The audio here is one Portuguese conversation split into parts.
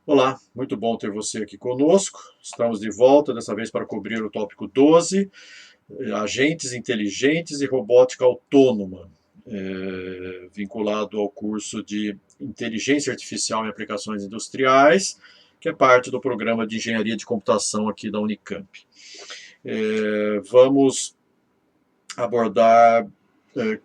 Olá, muito bom ter você aqui conosco. Estamos de volta, dessa vez para cobrir o tópico 12, agentes inteligentes e robótica autônoma, vinculado ao curso de Inteligência Artificial em Aplicações Industriais, que é parte do programa de Engenharia de Computação aqui da Unicamp. Vamos abordar,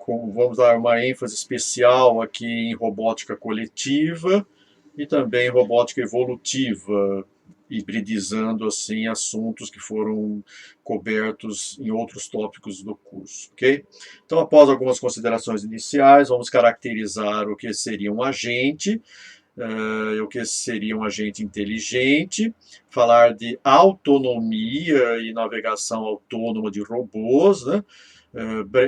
vamos dar uma ênfase especial aqui em robótica coletiva, e também robótica evolutiva, hibridizando assim assuntos que foram cobertos em outros tópicos do curso, ok? Então, após algumas considerações iniciais, vamos caracterizar o que seria um agente, o que seria um agente inteligente, falar de autonomia e navegação autônoma de robôs, né?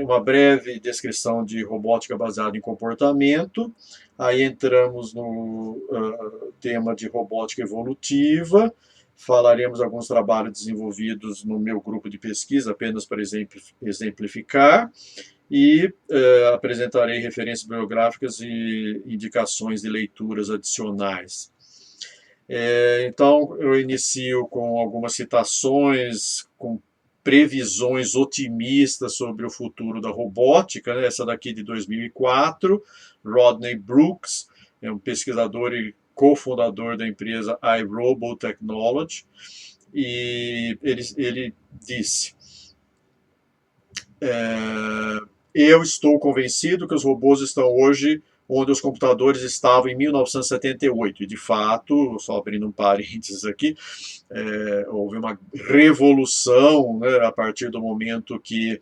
Uma breve descrição de robótica baseada em comportamento. Aí entramos no tema de robótica evolutiva. Falaremos alguns trabalhos desenvolvidos no meu grupo de pesquisa, apenas para exemplificar, e apresentarei referências bibliográficas e indicações de leituras adicionais. Então, eu inicio com algumas citações, com previsões otimistas sobre o futuro da robótica, né? Essa daqui de 2004, Rodney Brooks, é um pesquisador e cofundador da empresa iRobot Technology, e ele disse: eu estou convencido que os robôs estão hoje onde os computadores estavam em 1978. E, de fato, só abrindo um parênteses aqui, houve uma revolução, né, a partir do momento que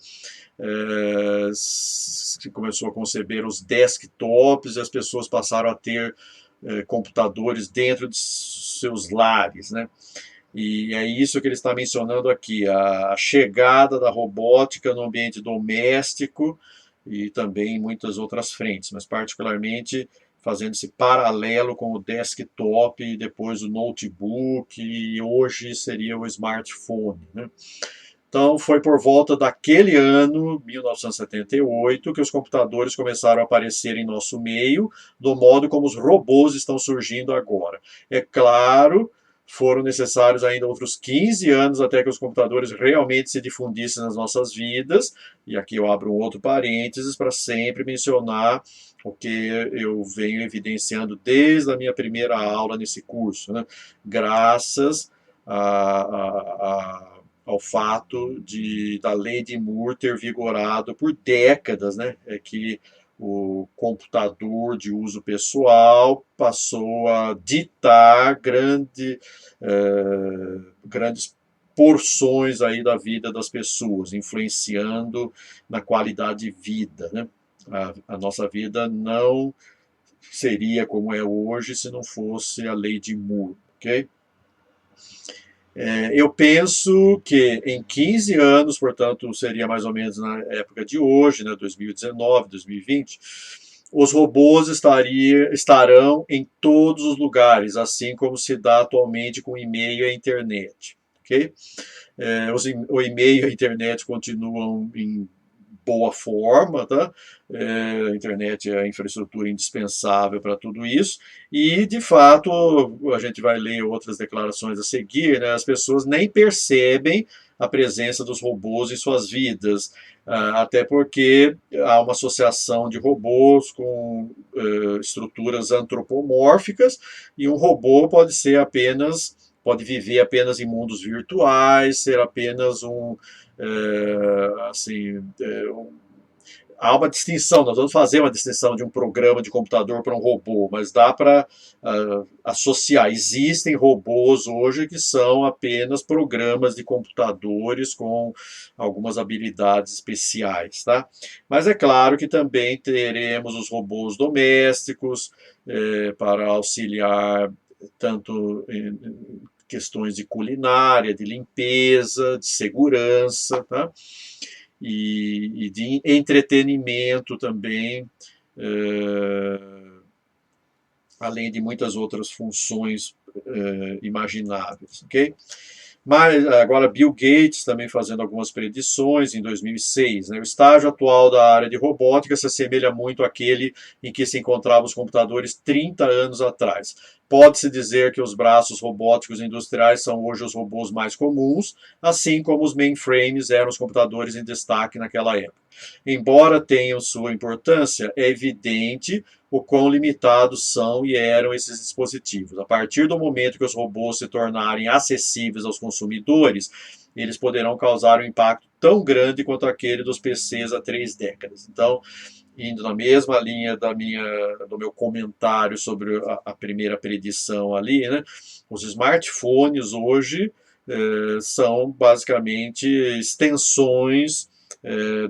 se começou a conceber os desktops e as pessoas passaram a ter computadores dentro de seus lares, né? E é isso que ele está mencionando aqui, a chegada da robótica no ambiente doméstico e também em muitas outras frentes, mas particularmente fazendo esse paralelo com o desktop e depois o notebook e hoje seria o smartphone, né? Então foi por volta daquele ano, 1978, que os computadores começaram a aparecer em nosso meio, do modo como os robôs estão surgindo agora. É claro, foram necessários ainda outros 15 anos até que os computadores realmente se difundissem nas nossas vidas, e aqui eu abro um outro parênteses para sempre mencionar o que eu venho evidenciando desde a minha primeira aula nesse curso, né? Graças ao fato da lei de Moore ter vigorado por décadas, né? É que o computador de uso pessoal passou a ditar grandes porções aí da vida das pessoas, influenciando na qualidade de vida, né? A nossa vida não seria como é hoje se não fosse a lei de Moore, ok? Eu penso que em 15 anos, portanto, seria mais ou menos na época de hoje, né, 2019, 2020, os robôs estarão em todos os lugares, assim como se dá atualmente com o e-mail e a internet. Okay? O e-mail e a internet continuam em boa forma, tá? A internet é a infraestrutura indispensável para tudo isso, e de fato a gente vai ler outras declarações a seguir, né? As pessoas nem percebem a presença dos robôs em suas vidas, até porque há uma associação de robôs com estruturas antropomórficas, e um robô pode viver apenas em mundos virtuais, ser apenas assim, há uma distinção, nós vamos fazer uma distinção de um programa de computador para um robô, mas dá para associar. Existem robôs hoje que são apenas programas de computadores com algumas habilidades especiais, tá? Mas é claro que também teremos os robôs domésticos para auxiliar tanto em questões de culinária, de limpeza, de segurança, tá? E de entretenimento também, além de muitas outras funções imagináveis, ok? Mas agora Bill Gates também fazendo algumas predições em 2006. Né? O estágio atual da área de robótica se assemelha muito àquele em que se encontravam os computadores 30 anos atrás. Pode-se dizer que os braços robóticos industriais são hoje os robôs mais comuns, assim como os mainframes eram os computadores em destaque naquela época. Embora tenham sua importância, é evidente o quão limitados são e eram esses dispositivos. A partir do momento que os robôs se tornarem acessíveis aos consumidores, eles poderão causar um impacto tão grande quanto aquele dos PCs há 3 décadas. Então, indo na mesma linha do meu comentário sobre a primeira predição ali, né? Os smartphones hoje são basicamente extensões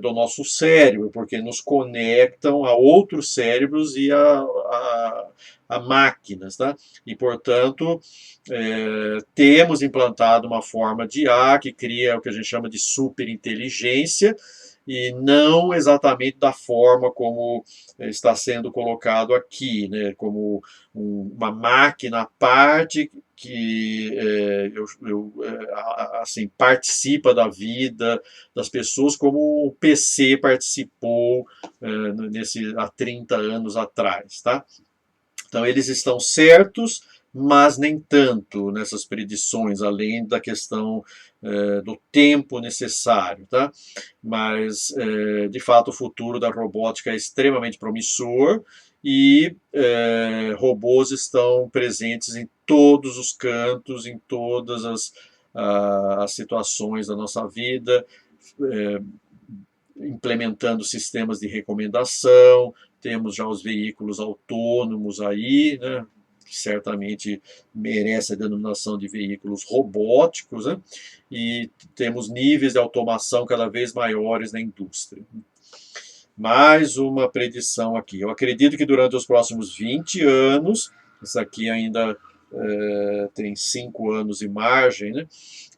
do nosso cérebro, porque nos conectam a outros cérebros e a máquinas, tá? E, portanto, temos implantado uma forma de IA que cria o que a gente chama de superinteligência, e não exatamente da forma como está sendo colocado aqui, né, como uma máquina à parte que assim, participa da vida das pessoas como o PC participou há 30 anos atrás. Tá? Então, eles estão certos, mas nem tanto nessas predições, além da questão do tempo necessário. Tá? Mas, de fato, o futuro da robótica é extremamente promissor e robôs estão presentes em todos os cantos, em todas as situações da nossa vida, é, implementando sistemas de recomendação, temos já os veículos autônomos aí, né, que certamente merece a denominação de veículos robóticos, né, e temos níveis de automação cada vez maiores na indústria. Mais uma predição aqui. Eu acredito que durante os próximos 20 anos, isso aqui ainda tem 5 anos de margem, né?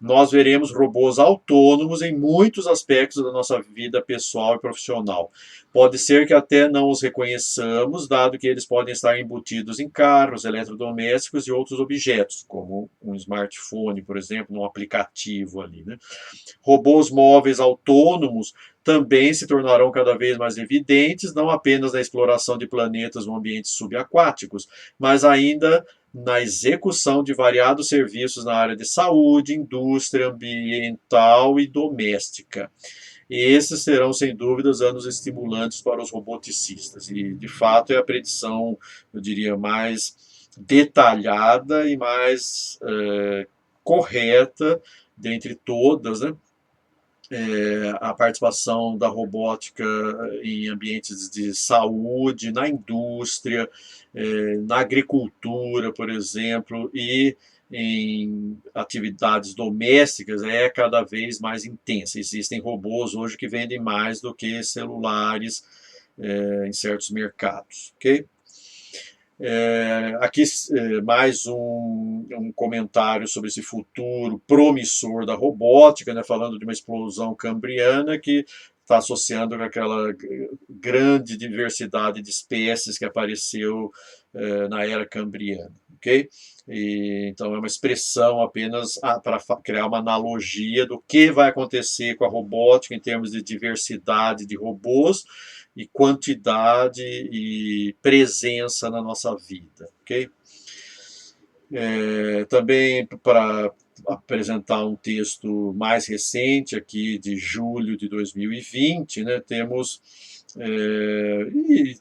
Nós veremos robôs autônomos em muitos aspectos da nossa vida pessoal e profissional. Pode ser que até não os reconheçamos, dado que eles podem estar embutidos em carros, eletrodomésticos e outros objetos, como um smartphone, por exemplo, um aplicativo ali. Né? Robôs móveis autônomos também se tornarão cada vez mais evidentes, não apenas na exploração de planetas ou ambientes subaquáticos, mas ainda na execução de variados serviços na área de saúde, indústria ambiental e doméstica. E esses serão, sem dúvidas, anos estimulantes para os roboticistas. E, de fato, é a predição, eu diria, mais detalhada e mais correta dentre todas, né? A participação da robótica em ambientes de saúde, na indústria, na agricultura, por exemplo, e em atividades domésticas é cada vez mais intensa. Existem robôs hoje que vendem mais do que celulares em certos mercados, ok? Aqui mais um comentário sobre esse futuro promissor da robótica, né, falando de uma explosão cambriana que está associando com aquela grande diversidade de espécies que apareceu na era cambriana. Okay? Então é uma expressão apenas para criar uma analogia do que vai acontecer com a robótica em termos de diversidade de robôs e quantidade e presença na nossa vida, ok? Também para apresentar um texto mais recente aqui de julho de 2020, né, temos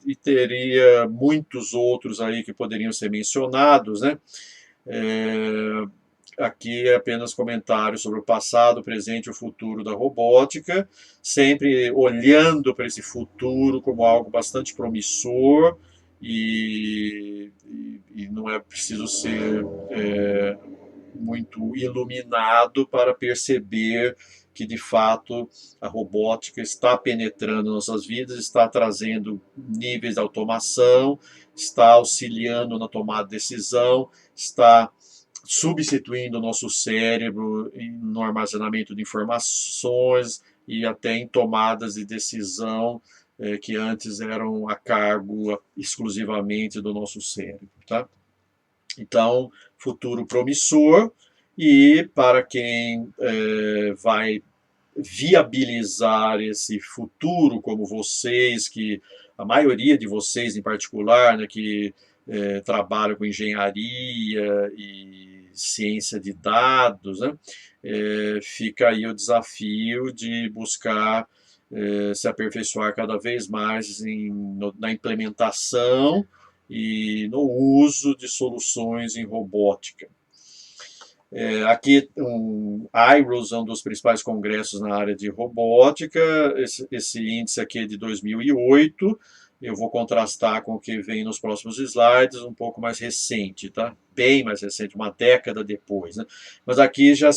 e teria muitos outros aí que poderiam ser mencionados, né? Aqui é apenas comentários sobre o passado, o presente e o futuro da robótica, sempre olhando para esse futuro como algo bastante promissor e não é preciso ser muito iluminado para perceber que de fato a robótica está penetrando nossas vidas, está trazendo níveis de automação, está auxiliando na tomada de decisão, está substituindo o nosso cérebro no armazenamento de informações e até em tomadas de decisão que antes eram a cargo exclusivamente do nosso cérebro. Tá? Então, futuro promissor E para quem vai viabilizar esse futuro, como vocês, que a maioria de vocês em particular, né, que trabalham com engenharia e ciência de dados, né, fica aí o desafio de buscar se aperfeiçoar cada vez mais na implementação e no uso de soluções em robótica. Aqui, IROS é um dos principais congressos na área de robótica. Esse índice aqui é de 2008. Eu vou contrastar com o que vem nos próximos slides, um pouco mais recente, tá? Bem mais recente, uma década depois, né? Mas aqui já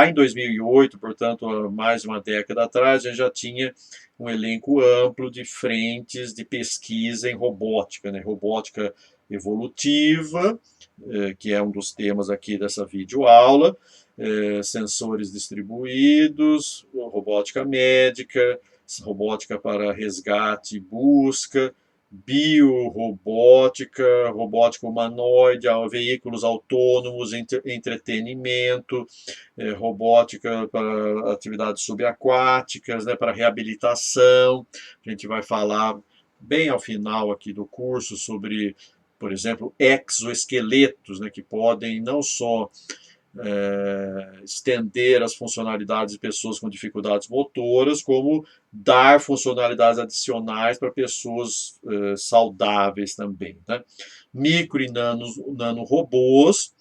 em 2008, portanto, há mais de uma década atrás, a gente já tinha um elenco amplo de frentes de pesquisa em robótica, né? Robótica evolutiva, que é um dos temas aqui dessa videoaula, sensores distribuídos, robótica médica, robótica para resgate e busca, biorobótica, robótica humanoide, veículos autônomos, entretenimento, robótica para atividades subaquáticas, né, para reabilitação. A gente vai falar bem ao final aqui do curso sobre, por exemplo, exoesqueletos, né, que podem não só estender as funcionalidades de pessoas com dificuldades motoras, como dar funcionalidades adicionais para pessoas saudáveis também. Né? Micro e nano robôs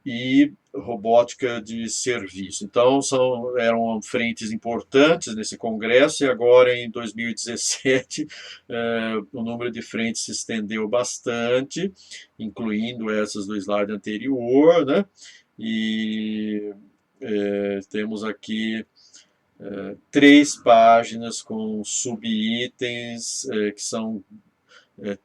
e robótica de serviço. Então, eram frentes importantes nesse congresso, e agora, em 2017, o número de frentes se estendeu bastante, incluindo essas do slide anterior, né? E temos aqui 3 páginas com subitens que são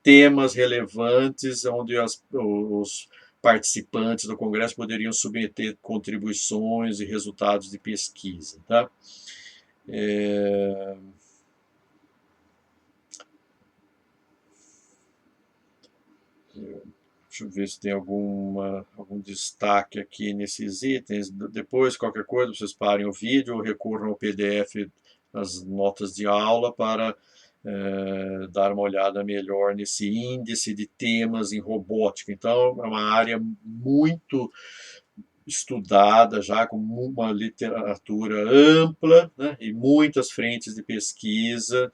temas relevantes onde os participantes do congresso poderiam submeter contribuições e resultados de pesquisa. Tá? Deixa eu ver se tem algum destaque aqui nesses itens. Depois, qualquer coisa, vocês parem o vídeo ou recorram ao PDF nas notas de aula para dar uma olhada melhor nesse índice de temas em robótica. Então, é uma área muito estudada já, com uma literatura ampla, né, e muitas frentes de pesquisa,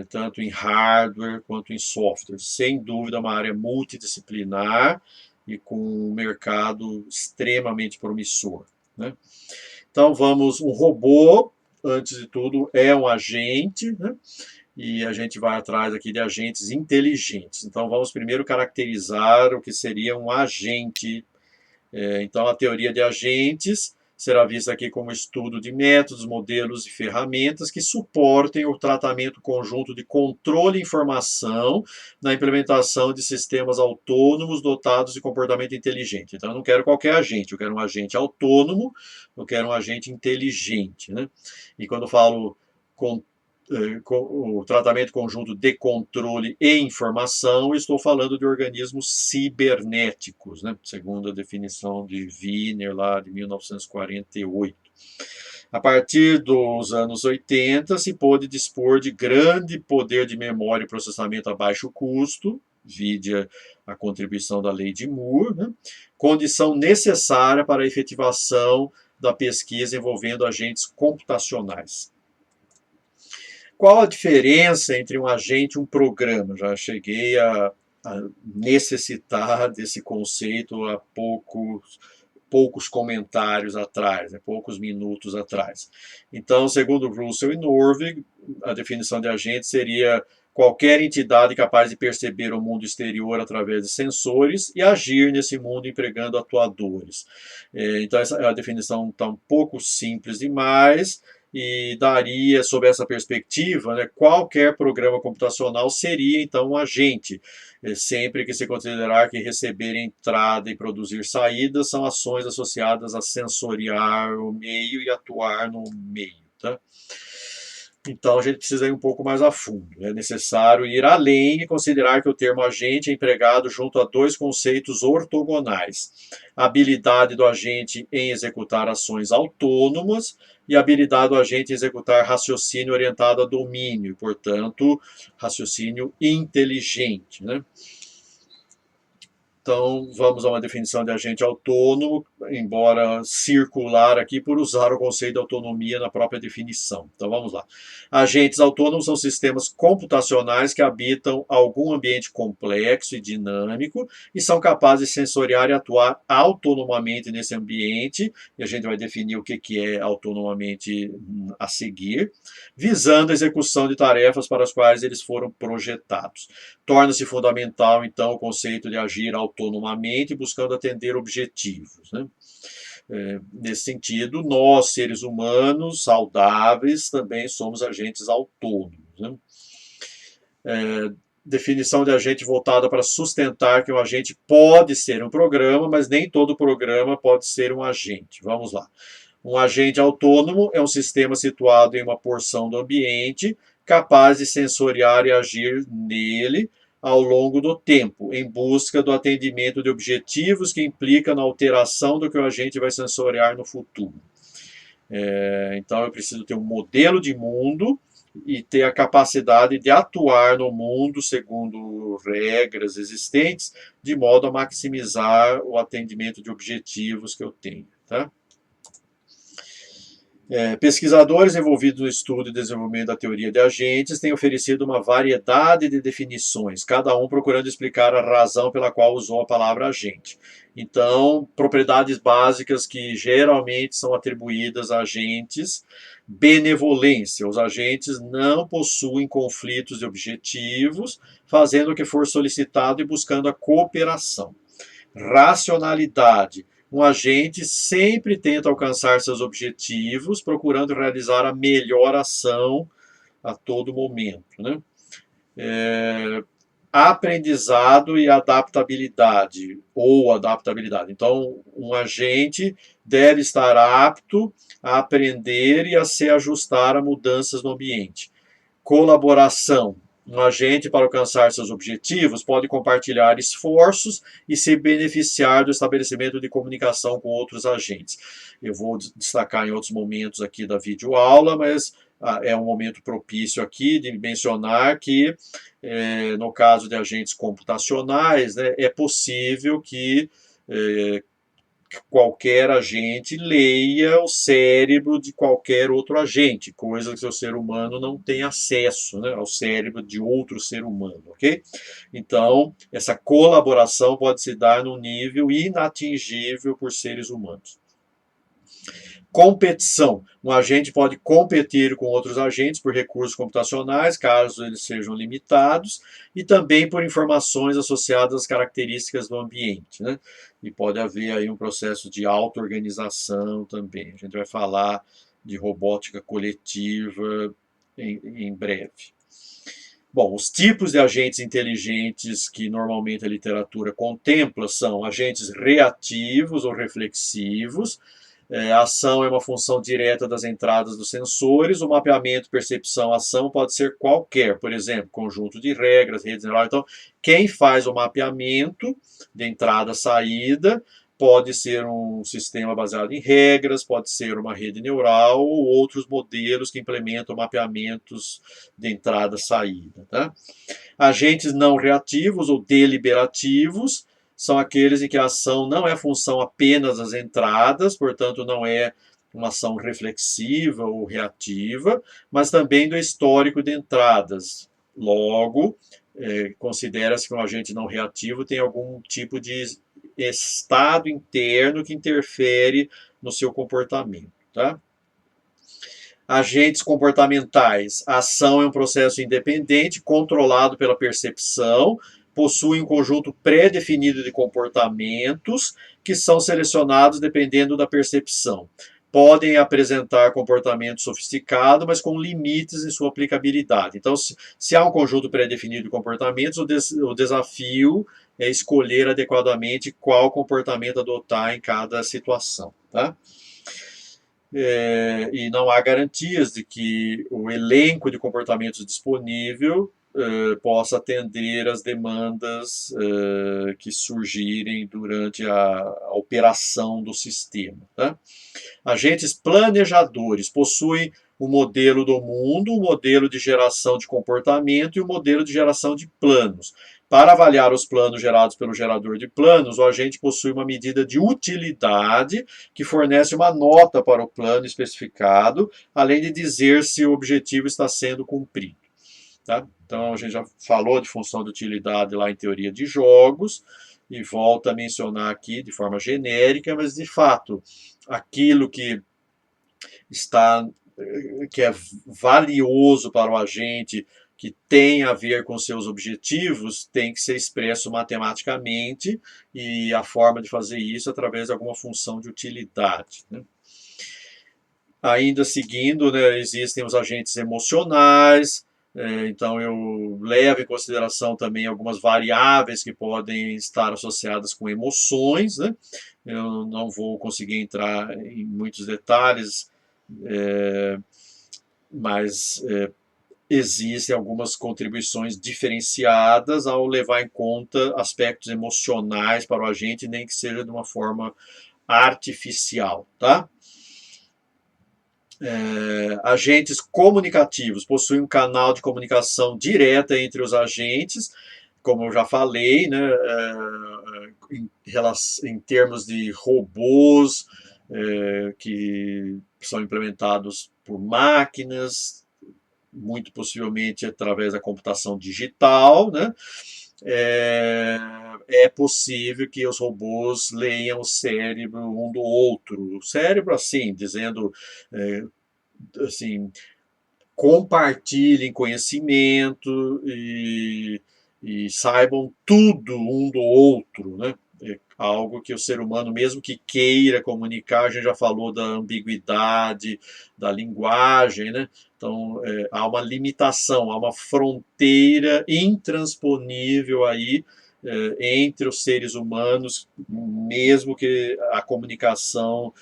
tanto em hardware quanto em software. Sem dúvida, uma área multidisciplinar e com um mercado extremamente promissor. Né? Então, um robô, antes de tudo, é um agente, né? E a gente vai atrás aqui de agentes inteligentes. Então, vamos primeiro caracterizar o que seria um agente. Então, a teoria de agentes será vista aqui como estudo de métodos, modelos e ferramentas que suportem o tratamento conjunto de controle e informação na implementação de sistemas autônomos dotados de comportamento inteligente. Então, eu não quero qualquer agente, eu quero um agente autônomo, eu quero um agente inteligente. Né? E quando eu falo o tratamento conjunto de controle e informação, estou falando de organismos cibernéticos, né? Segundo a definição de Wiener, lá de 1948. A partir dos anos 80, se pôde dispor de grande poder de memória e processamento a baixo custo, vide a contribuição da lei de Moore, né? Condição necessária para a efetivação da pesquisa envolvendo agentes computacionais. Qual a diferença entre um agente e um programa? Já cheguei a necessitar desse conceito há poucos comentários atrás, né, poucos minutos atrás. Então, segundo Russell e Norvig, a definição de agente seria qualquer entidade capaz de perceber o mundo exterior através de sensores e agir nesse mundo empregando atuadores. Então, a definição está um pouco simples demais, e daria, sob essa perspectiva, né, qualquer programa computacional seria então um agente, sempre que se considerar que receber entrada e produzir saída são ações associadas a sensoriar o meio e atuar no meio. Tá? Então a gente precisa ir um pouco mais a fundo. É necessário ir além e considerar que o termo agente é empregado junto a dois conceitos ortogonais: a habilidade do agente em executar ações autônomas e a habilidade do agente em executar raciocínio orientado a domínio, portanto, raciocínio inteligente, né? Então, vamos a uma definição de agente autônomo, embora circular aqui por usar o conceito de autonomia na própria definição. Então, vamos lá. Agentes autônomos são sistemas computacionais que habitam algum ambiente complexo e dinâmico e são capazes de sensoriar e atuar autonomamente nesse ambiente, e a gente vai definir o que é autonomamente a seguir, visando a execução de tarefas para as quais eles foram projetados. Torna-se fundamental, então, o conceito de agir autonomamente, buscando atender objetivos, né? Nesse sentido, nós, seres humanos saudáveis, também somos agentes autônomos, né? Definição de agente voltada para sustentar que um agente pode ser um programa, mas nem todo programa pode ser um agente. Vamos lá. Um agente autônomo é um sistema situado em uma porção do ambiente, capaz de sensoriar e agir nele ao longo do tempo, em busca do atendimento de objetivos que implica na alteração do que o agente vai sensoriar no futuro. Então, eu preciso ter um modelo de mundo e ter a capacidade de atuar no mundo segundo regras existentes, de modo a maximizar o atendimento de objetivos que eu tenho. Tá? Pesquisadores envolvidos no estudo e desenvolvimento da teoria de agentes têm oferecido uma variedade de definições, cada um procurando explicar a razão pela qual usou a palavra agente. Então, propriedades básicas que geralmente são atribuídas a agentes: benevolência. Os agentes não possuem conflitos de objetivos, fazendo o que for solicitado e buscando a cooperação. Racionalidade. Um agente sempre tenta alcançar seus objetivos, procurando realizar a melhor ação a todo momento, né? Aprendizado e adaptabilidade, ou adaptabilidade. Então, um agente deve estar apto a aprender e a se ajustar a mudanças no ambiente. Colaboração. Um agente, para alcançar seus objetivos, pode compartilhar esforços e se beneficiar do estabelecimento de comunicação com outros agentes. Eu vou destacar em outros momentos aqui da videoaula, mas é um momento propício aqui de mencionar que, no caso de agentes computacionais, né, é possível que qualquer agente leia o cérebro de qualquer outro agente, coisa que o ser humano não tem acesso, né, ao cérebro de outro ser humano, ok? Então, essa colaboração pode se dar num nível inatingível por seres humanos. Competição. Um agente pode competir com outros agentes por recursos computacionais, caso eles sejam limitados, e também por informações associadas às características do ambiente, né? E pode haver aí um processo de auto-organização também. A gente vai falar de robótica coletiva em breve. Bom, os tipos de agentes inteligentes que normalmente a literatura contempla são agentes reativos ou reflexivos. A ação é uma função direta das entradas dos sensores. O mapeamento, percepção, ação pode ser qualquer, por exemplo, conjunto de regras, redes neurais. Então, quem faz o mapeamento de entrada-saída pode ser um sistema baseado em regras, pode ser uma rede neural ou outros modelos que implementam mapeamentos de entrada-saída. Tá? Agentes não reativos ou deliberativos são aqueles em que a ação não é função apenas das entradas, portanto, não é uma ação reflexiva ou reativa, mas também do histórico de entradas. Logo, considera-se que um agente não reativo tem algum tipo de estado interno que interfere no seu comportamento. Tá? Agentes comportamentais. A ação é um processo independente, controlado pela percepção, possui um conjunto pré-definido de comportamentos que são selecionados dependendo da percepção. Podem apresentar comportamento sofisticado, mas com limites em sua aplicabilidade. Então, se há um conjunto pré-definido de comportamentos, o desafio é escolher adequadamente qual comportamento adotar em cada situação. Tá? e não há garantias de que o elenco de comportamentos disponível possa atender às demandas que surgirem durante a operação do sistema. Tá? Agentes planejadores possuem o modelo do mundo, o modelo de geração de comportamento e o modelo de geração de planos. Para avaliar os planos gerados pelo gerador de planos, o agente possui uma medida de utilidade que fornece uma nota para o plano especificado, além de dizer se o objetivo está sendo cumprido. Tá? Então, a gente já falou de função de utilidade lá em teoria de jogos, e volta a mencionar aqui de forma genérica, mas de fato, aquilo está que é valioso para o agente, que tem a ver com seus objetivos, tem que ser expresso matematicamente, e a forma de fazer isso é através de alguma função de utilidade. Né? Ainda seguindo, né, existem os agentes emocionais, então eu levo em consideração também algumas variáveis que podem estar associadas com emoções, né? Eu não vou conseguir entrar em muitos detalhes, mas existem algumas contribuições diferenciadas ao levar em conta aspectos emocionais para o agente, nem que seja de uma forma artificial, tá? Agentes comunicativos possuem um canal de comunicação direta entre os agentes, como eu já falei, né, em termos de robôs que são implementados por máquinas, muito possivelmente através da computação digital, né? É possível que os robôs leiam o cérebro um do outro. O cérebro, assim, dizendo, assim, compartilhem conhecimento e saibam tudo um do outro, né? É algo que o ser humano, mesmo que queira comunicar, a gente já falou da ambiguidade da linguagem, né? Então, há uma limitação, há uma fronteira intransponível aí entre os seres humanos, mesmo que a comunicação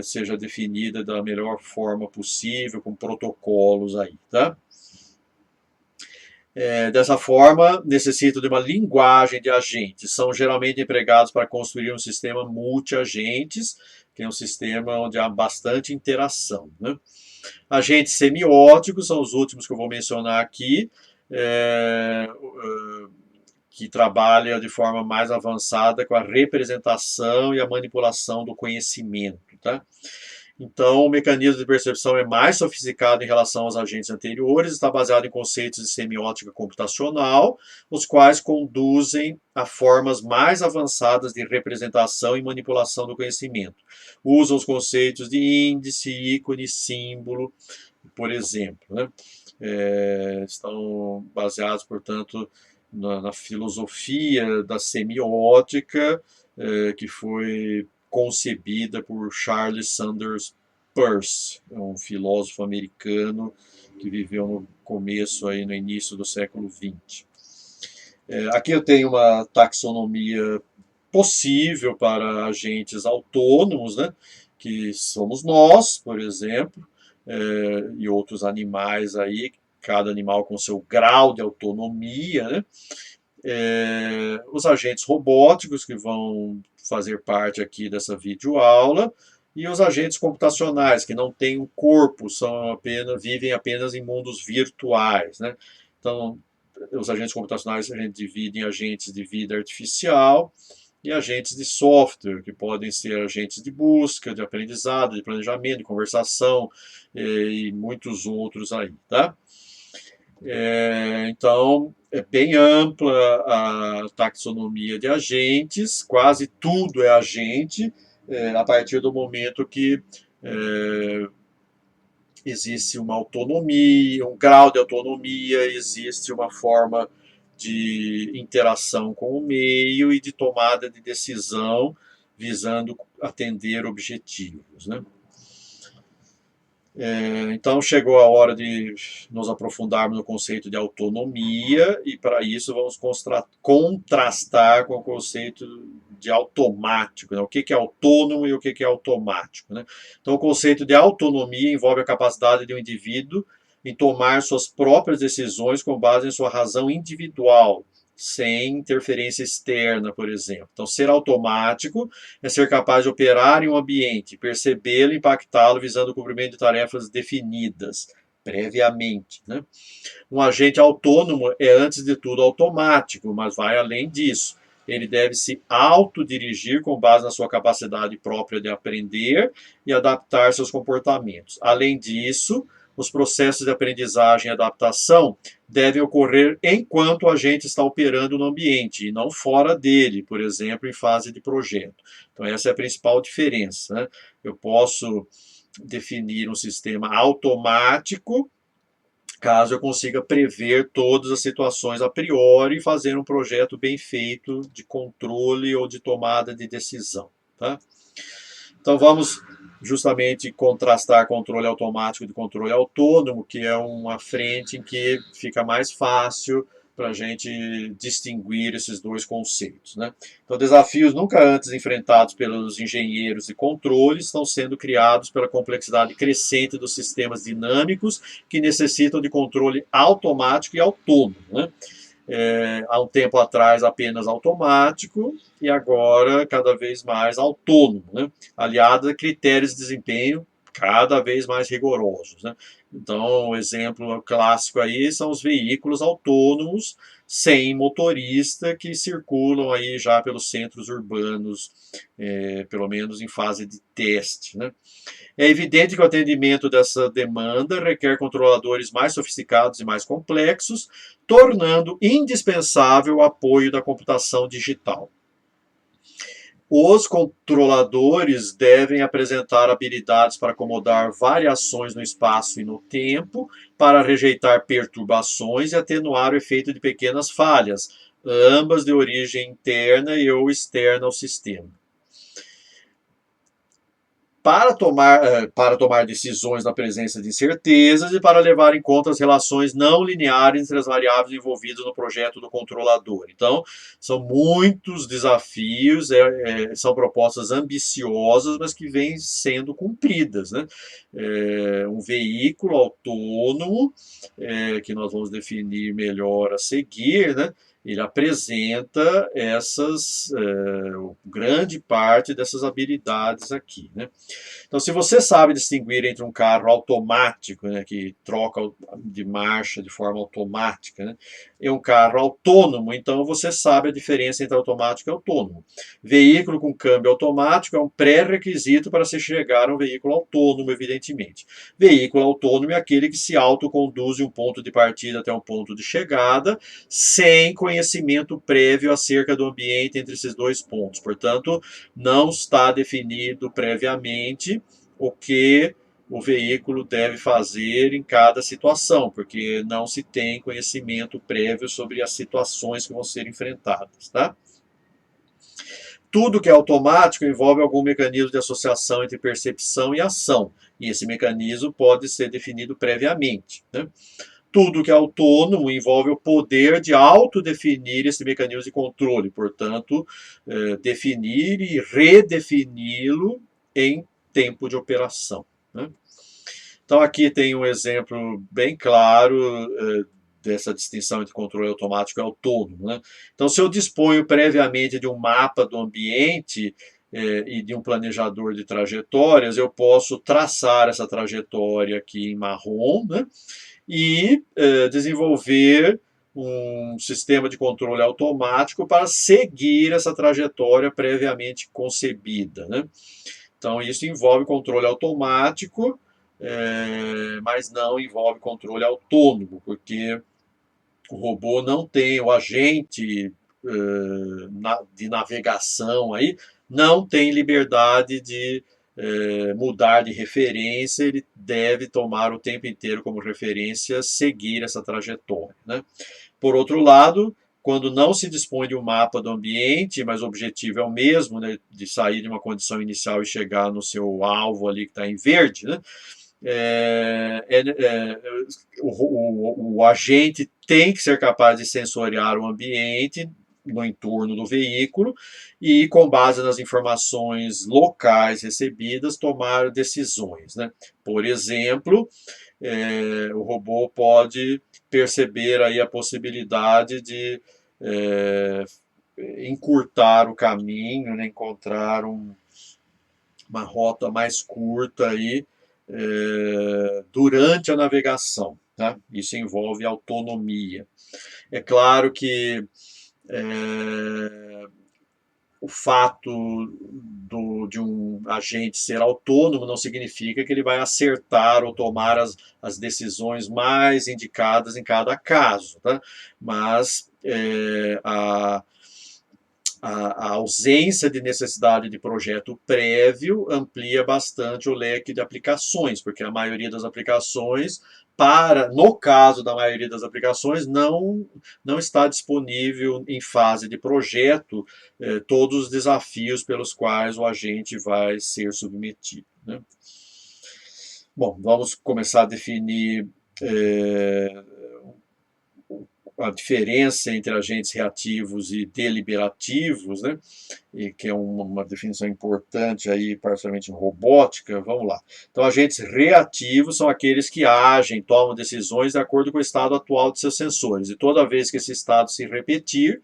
seja definida da melhor forma possível, com protocolos aí, tá? Dessa forma, necessitam de uma linguagem de agentes. São geralmente empregados para construir um sistema multi-agentes, que é um sistema onde há bastante interação. Né? Agentes semióticos são os últimos que eu vou mencionar aqui, que trabalham de forma mais avançada com a representação e a manipulação do conhecimento. Tá? Então, o mecanismo de percepção é mais sofisticado em relação aos agentes anteriores, está baseado em conceitos de semiótica computacional, os quais conduzem a formas mais avançadas de representação e manipulação do conhecimento. Usam os conceitos de índice, ícone, símbolo, por exemplo. Né? Estão baseados, portanto, na filosofia da semiótica, que foi concebida por Charles Sanders Peirce, um filósofo americano que viveu no começo, aí, no início do século XX. Aqui eu tenho uma taxonomia possível para agentes autônomos, né, que somos nós, por exemplo, e outros animais aí, cada animal com seu grau de autonomia, né? Os agentes robóticos que vão fazer parte aqui dessa videoaula e os agentes computacionais que não têm um corpo, vivem apenas em mundos virtuais, né? Então, os agentes computacionais a gente divide em agentes de vida artificial e agentes de software, que podem ser agentes de busca, de aprendizado, de planejamento, de conversação e muitos outros aí, tá? Então, é bem ampla a taxonomia de agentes, quase tudo é agente, a partir do momento que existe uma autonomia, um grau de autonomia, existe uma forma de interação com o meio e de tomada de decisão visando atender objetivos, né? Então chegou a hora de nos aprofundarmos no conceito de autonomia e para isso vamos contrastar com o conceito de automático, né? O que é autônomo e o que é automático, né? Então, o conceito de autonomia envolve a capacidade de um indivíduo em tomar suas próprias decisões com base em sua razão individual, sem interferência externa, por exemplo. Então, ser automático é ser capaz de operar em um ambiente, percebê-lo e impactá-lo visando o cumprimento de tarefas definidas previamente, né? Um agente autônomo é, antes de tudo, automático, mas vai além disso. Ele deve se autodirigir com base na sua capacidade própria de aprender e adaptar seus comportamentos. Além disso, os processos de aprendizagem e adaptação devem ocorrer enquanto o agente está operando no ambiente e não fora dele, por exemplo, em fase de projeto. Então, essa é a principal diferença, né? Eu posso definir um sistema automático caso eu consiga prever todas as situações a priori e fazer um projeto bem feito de controle ou de tomada de decisão. Tá? Então vamos justamente contrastar controle automático de controle autônomo, que é uma frente em que fica mais fácil para a gente distinguir esses dois conceitos. Né? Então, desafios nunca antes enfrentados pelos engenheiros de controle estão sendo criados pela complexidade crescente dos sistemas dinâmicos que necessitam de controle automático e autônomo. Né? Há um tempo atrás apenas automático e agora cada vez mais autônomo, né? Aliado a critérios de desempenho cada vez mais rigorosos, né? Então, o exemplo clássico aí são os veículos autônomos sem motorista que circulam aí já pelos centros urbanos, pelo menos em fase de teste, né? É evidente que o atendimento dessa demanda requer controladores mais sofisticados e mais complexos, tornando indispensável o apoio da computação digital. Os controladores devem apresentar habilidades para acomodar variações no espaço e no tempo, para rejeitar perturbações e atenuar o efeito de pequenas falhas, ambas de origem interna e ou externa ao sistema. Para tomar decisões na presença de incertezas e para levar em conta as relações não lineares entre as variáveis envolvidas no projeto do controlador. Então, são muitos desafios, são propostas ambiciosas, mas que vêm sendo cumpridas. Né? Um veículo autônomo, que nós vamos definir melhor a seguir, né? Ele apresenta grande parte dessas habilidades aqui, né? Então, se você sabe distinguir entre um carro automático, né, que troca de marcha de forma automática, né, e um carro autônomo, então você sabe a diferença entre automático e autônomo. Veículo com câmbio automático é um pré-requisito para se chegar a um veículo autônomo, evidentemente. Veículo autônomo é aquele que se autoconduz de um ponto de partida até um ponto de chegada, sem conhecimento prévio acerca do ambiente entre esses dois pontos. Portanto, não está definido previamente o que o veículo deve fazer em cada situação, porque não se tem conhecimento prévio sobre as situações que vão ser enfrentadas, tá? Tudo que é automático envolve algum mecanismo de associação entre percepção e ação, e esse mecanismo pode ser definido previamente, né? Tudo que é autônomo envolve o poder de autodefinir esse mecanismo de controle, portanto, definir e redefini-lo em tempo de operação. Né? Então, aqui tem um exemplo bem claro dessa distinção entre controle automático e autônomo. Né? Então, se eu disponho previamente de um mapa do ambiente e de um planejador de trajetórias, eu posso traçar essa trajetória aqui em marrom, né? E desenvolver um sistema de controle automático para seguir essa trajetória previamente concebida. Né? Então, isso envolve controle automático, mas não envolve controle autônomo, porque o robô não tem, o agente de navegação aí, não tem liberdade de mudar de referência, ele deve tomar o tempo inteiro como referência, seguir essa trajetória. Né? Por outro lado, quando não se dispõe de um mapa do ambiente, mas o objetivo é o mesmo, né, de sair de uma condição inicial e chegar no seu alvo ali que está em verde, né, o agente tem que ser capaz de sensoriar o ambiente no entorno do veículo e, com base nas informações locais recebidas, tomar decisões, né? Por exemplo, o robô pode perceber aí a possibilidade de encurtar o caminho, né? Encontrar uma rota mais curta aí, durante a navegação. Tá? Isso envolve autonomia. É claro que o fato de um agente ser autônomo não significa que ele vai acertar ou tomar as decisões mais indicadas em cada caso. Tá? Mas a ausência de necessidade de projeto prévio amplia bastante o leque de aplicações, porque a maioria das aplicações, no caso da maioria das aplicações, não está disponível em fase de projeto todos os desafios pelos quais o agente vai ser submetido. Né? Bom, vamos começar a definir a diferença entre agentes reativos e deliberativos, né? E que é uma definição importante aí, parcialmente em robótica. Vamos lá. Então, agentes reativos são aqueles que agem, tomam decisões de acordo com o estado atual de seus sensores. E toda vez que esse estado se repetir,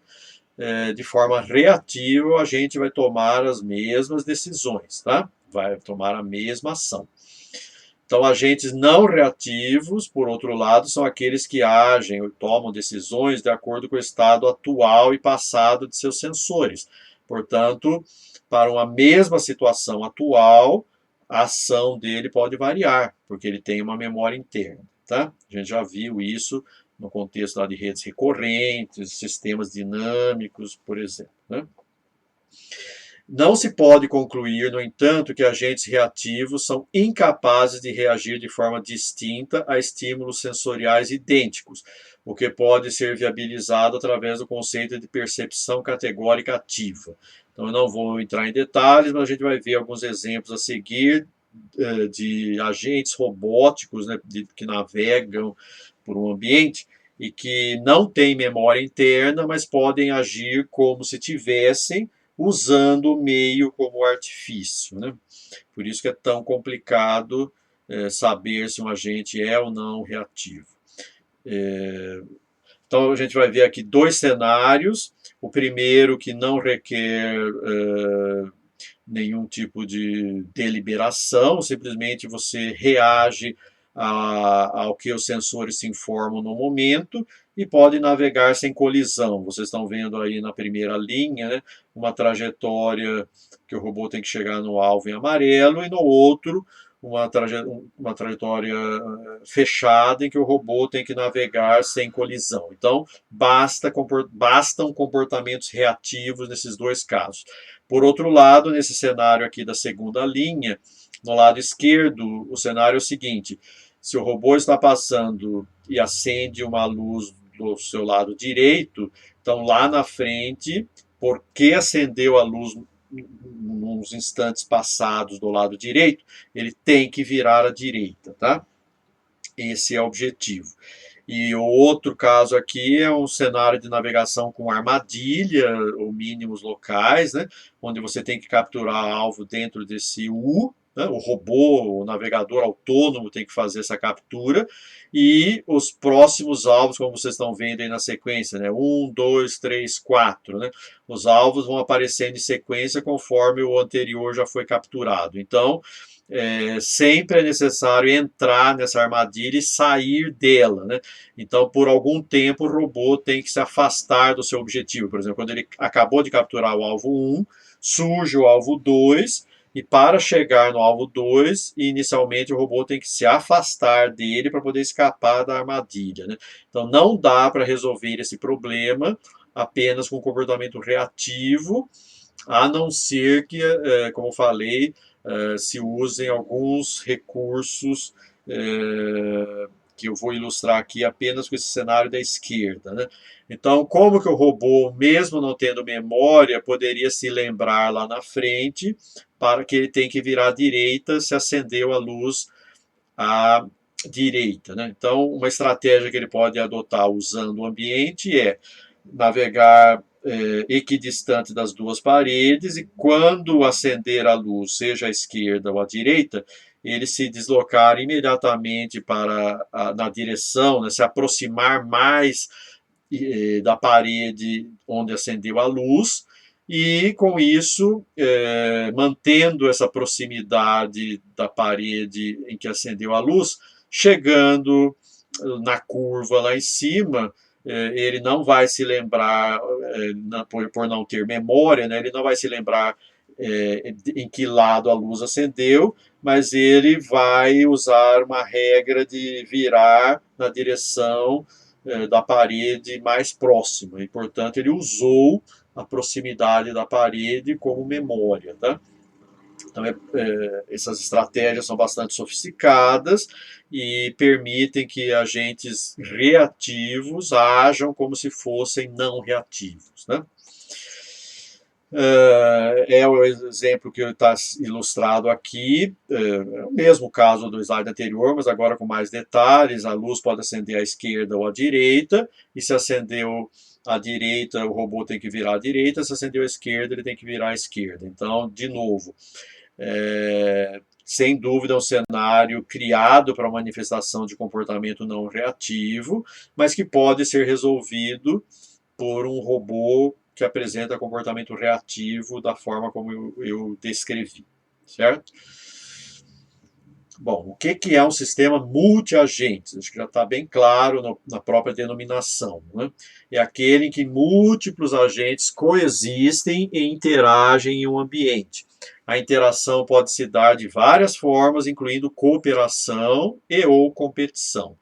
de forma reativa, o agente vai tomar as mesmas decisões, tá? Vai tomar a mesma ação. Então, agentes não reativos, por outro lado, são aqueles que agem ou tomam decisões de acordo com o estado atual e passado de seus sensores. Portanto, para uma mesma situação atual, a ação dele pode variar, porque ele tem uma memória interna. Tá? A gente já viu isso no contexto lá de redes recorrentes, sistemas dinâmicos, por exemplo. Né? Não se pode concluir, no entanto, que agentes reativos são incapazes de reagir de forma distinta a estímulos sensoriais idênticos, o que pode ser viabilizado através do conceito de percepção categórica ativa. Então, eu não vou entrar em detalhes, mas a gente vai ver alguns exemplos a seguir de agentes robóticos, né, que navegam por um ambiente e que não têm memória interna, mas podem agir como se tivessem, usando o meio como artifício. Né? Por isso que é tão complicado saber se um agente é ou não reativo. Então, a gente vai ver aqui dois cenários. O primeiro, que não requer nenhum tipo de deliberação, simplesmente você reage ao que os sensores se informam no momento e pode navegar sem colisão. Vocês estão vendo aí na primeira linha, né, uma trajetória que o robô tem que chegar no alvo em amarelo e no outro uma trajetória fechada em que o robô tem que navegar sem colisão. Então, bastam comportamentos reativos nesses dois casos. Por outro lado, nesse cenário aqui da segunda linha, no lado esquerdo, o cenário é o seguinte: se o robô está passando e acende uma luz do seu lado direito, então lá na frente, porque acendeu a luz nos instantes passados do lado direito, ele tem que virar à direita, tá? Esse é o objetivo. E o outro caso aqui é um cenário de navegação com armadilha ou mínimos locais, né, onde você tem que capturar alvo dentro desse U, né, o robô, o navegador autônomo tem que fazer essa captura, e os próximos alvos, como vocês estão vendo aí na sequência, né, 1, 2, 3, 4, né, os alvos vão aparecendo em sequência conforme o anterior já foi capturado. Então, sempre é necessário entrar nessa armadilha e sair dela, né? Então, por algum tempo, o robô tem que se afastar do seu objetivo. Por exemplo, quando ele acabou de capturar o alvo 1, surge o alvo 2, e para chegar no alvo 2, inicialmente o robô tem que se afastar dele para poder escapar da armadilha. Né? Então, não dá para resolver esse problema apenas com comportamento reativo, a não ser que, como eu falei, se usem alguns recursos que eu vou ilustrar aqui apenas com esse cenário da esquerda. Né? Então, como que o robô, mesmo não tendo memória, poderia se lembrar lá na frente para que ele tem que virar à direita se acendeu a luz à direita. Né? Então, uma estratégia que ele pode adotar usando o ambiente é navegar equidistante das duas paredes, e quando acender a luz, seja à esquerda ou à direita, ele se deslocar imediatamente na direção, né, se aproximar mais da parede onde acendeu a luz, e com isso, mantendo essa proximidade da parede em que acendeu a luz, chegando na curva lá em cima, ele não vai se lembrar, por não ter memória, né, ele não vai se lembrar em que lado a luz acendeu, mas ele vai usar uma regra de virar na direção da parede mais próxima, e portanto ele usou a proximidade da parede como memória, tá? Então, essas estratégias são bastante sofisticadas e permitem que agentes reativos ajam como se fossem não reativos, né? É o exemplo que está ilustrado aqui, é o mesmo caso do slide anterior, mas agora com mais detalhes. A luz pode acender à esquerda ou à direita, e se acendeu à direita, o robô tem que virar à direita, se acendeu à esquerda, ele tem que virar à esquerda. Então, de novo, sem dúvida, é um cenário criado para manifestação de comportamento não reativo, mas que pode ser resolvido por um robô que apresenta comportamento reativo da forma como eu descrevi, certo? Bom, o que é um sistema multiagentes? Acho que já está bem claro na própria denominação, né? É aquele em que múltiplos agentes coexistem e interagem em um ambiente. A interação pode se dar de várias formas, incluindo cooperação e ou competição.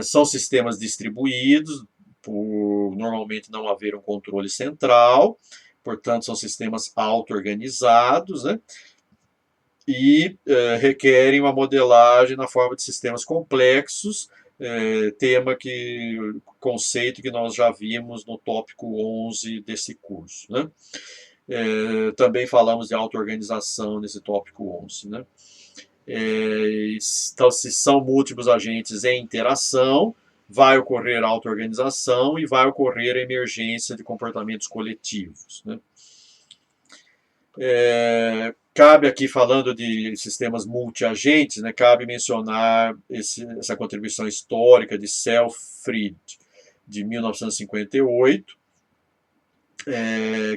São sistemas distribuídos, por normalmente não haver um controle central, portanto, são sistemas auto-organizados, né? E requerem uma modelagem na forma de sistemas complexos, conceito que nós já vimos no tópico 11 desse curso, né? Também falamos de auto-organização nesse tópico 11, né? Então, se são múltiplos agentes em interação, vai ocorrer auto-organização e vai ocorrer a emergência de comportamentos coletivos, né? Cabe aqui, falando de sistemas multiagentes, né, cabe mencionar essa contribuição histórica de Selfrid, de 1958,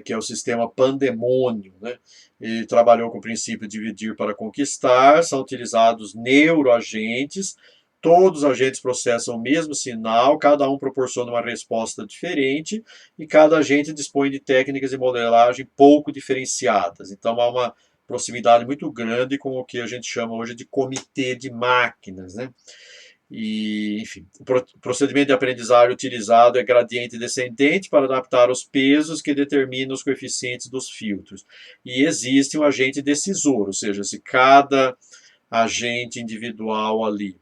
que é o sistema Pandemônio, né? Ele trabalhou com o princípio de dividir para conquistar, são utilizados neuroagentes, todos os agentes processam o mesmo sinal, cada um proporciona uma resposta diferente, e cada agente dispõe de técnicas de modelagem pouco diferenciadas. Então há uma proximidade muito grande com o que a gente chama hoje de comitê de máquinas, né? E, enfim, o procedimento de aprendizagem utilizado é gradiente descendente para adaptar os pesos que determinam os coeficientes dos filtros. E existe um agente decisor, ou seja, se cada agente individual ali,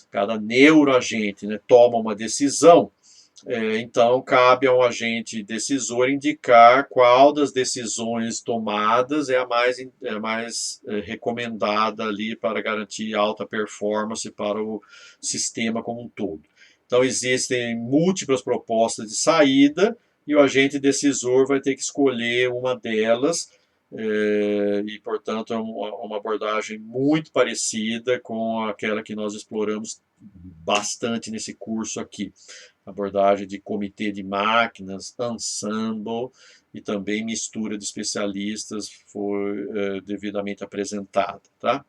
cada neuroagente, né, toma uma decisão, então cabe a um agente decisor indicar qual das decisões tomadas é a mais recomendada ali para garantir alta performance para o sistema como um todo. Então existem múltiplas propostas de saída e o agente decisor vai ter que escolher uma delas, e portanto é uma abordagem muito parecida com aquela que nós exploramos bastante nesse curso aqui. Abordagem de comitê de máquinas, ensemble e também mistura de especialistas foi devidamente apresentada, tá?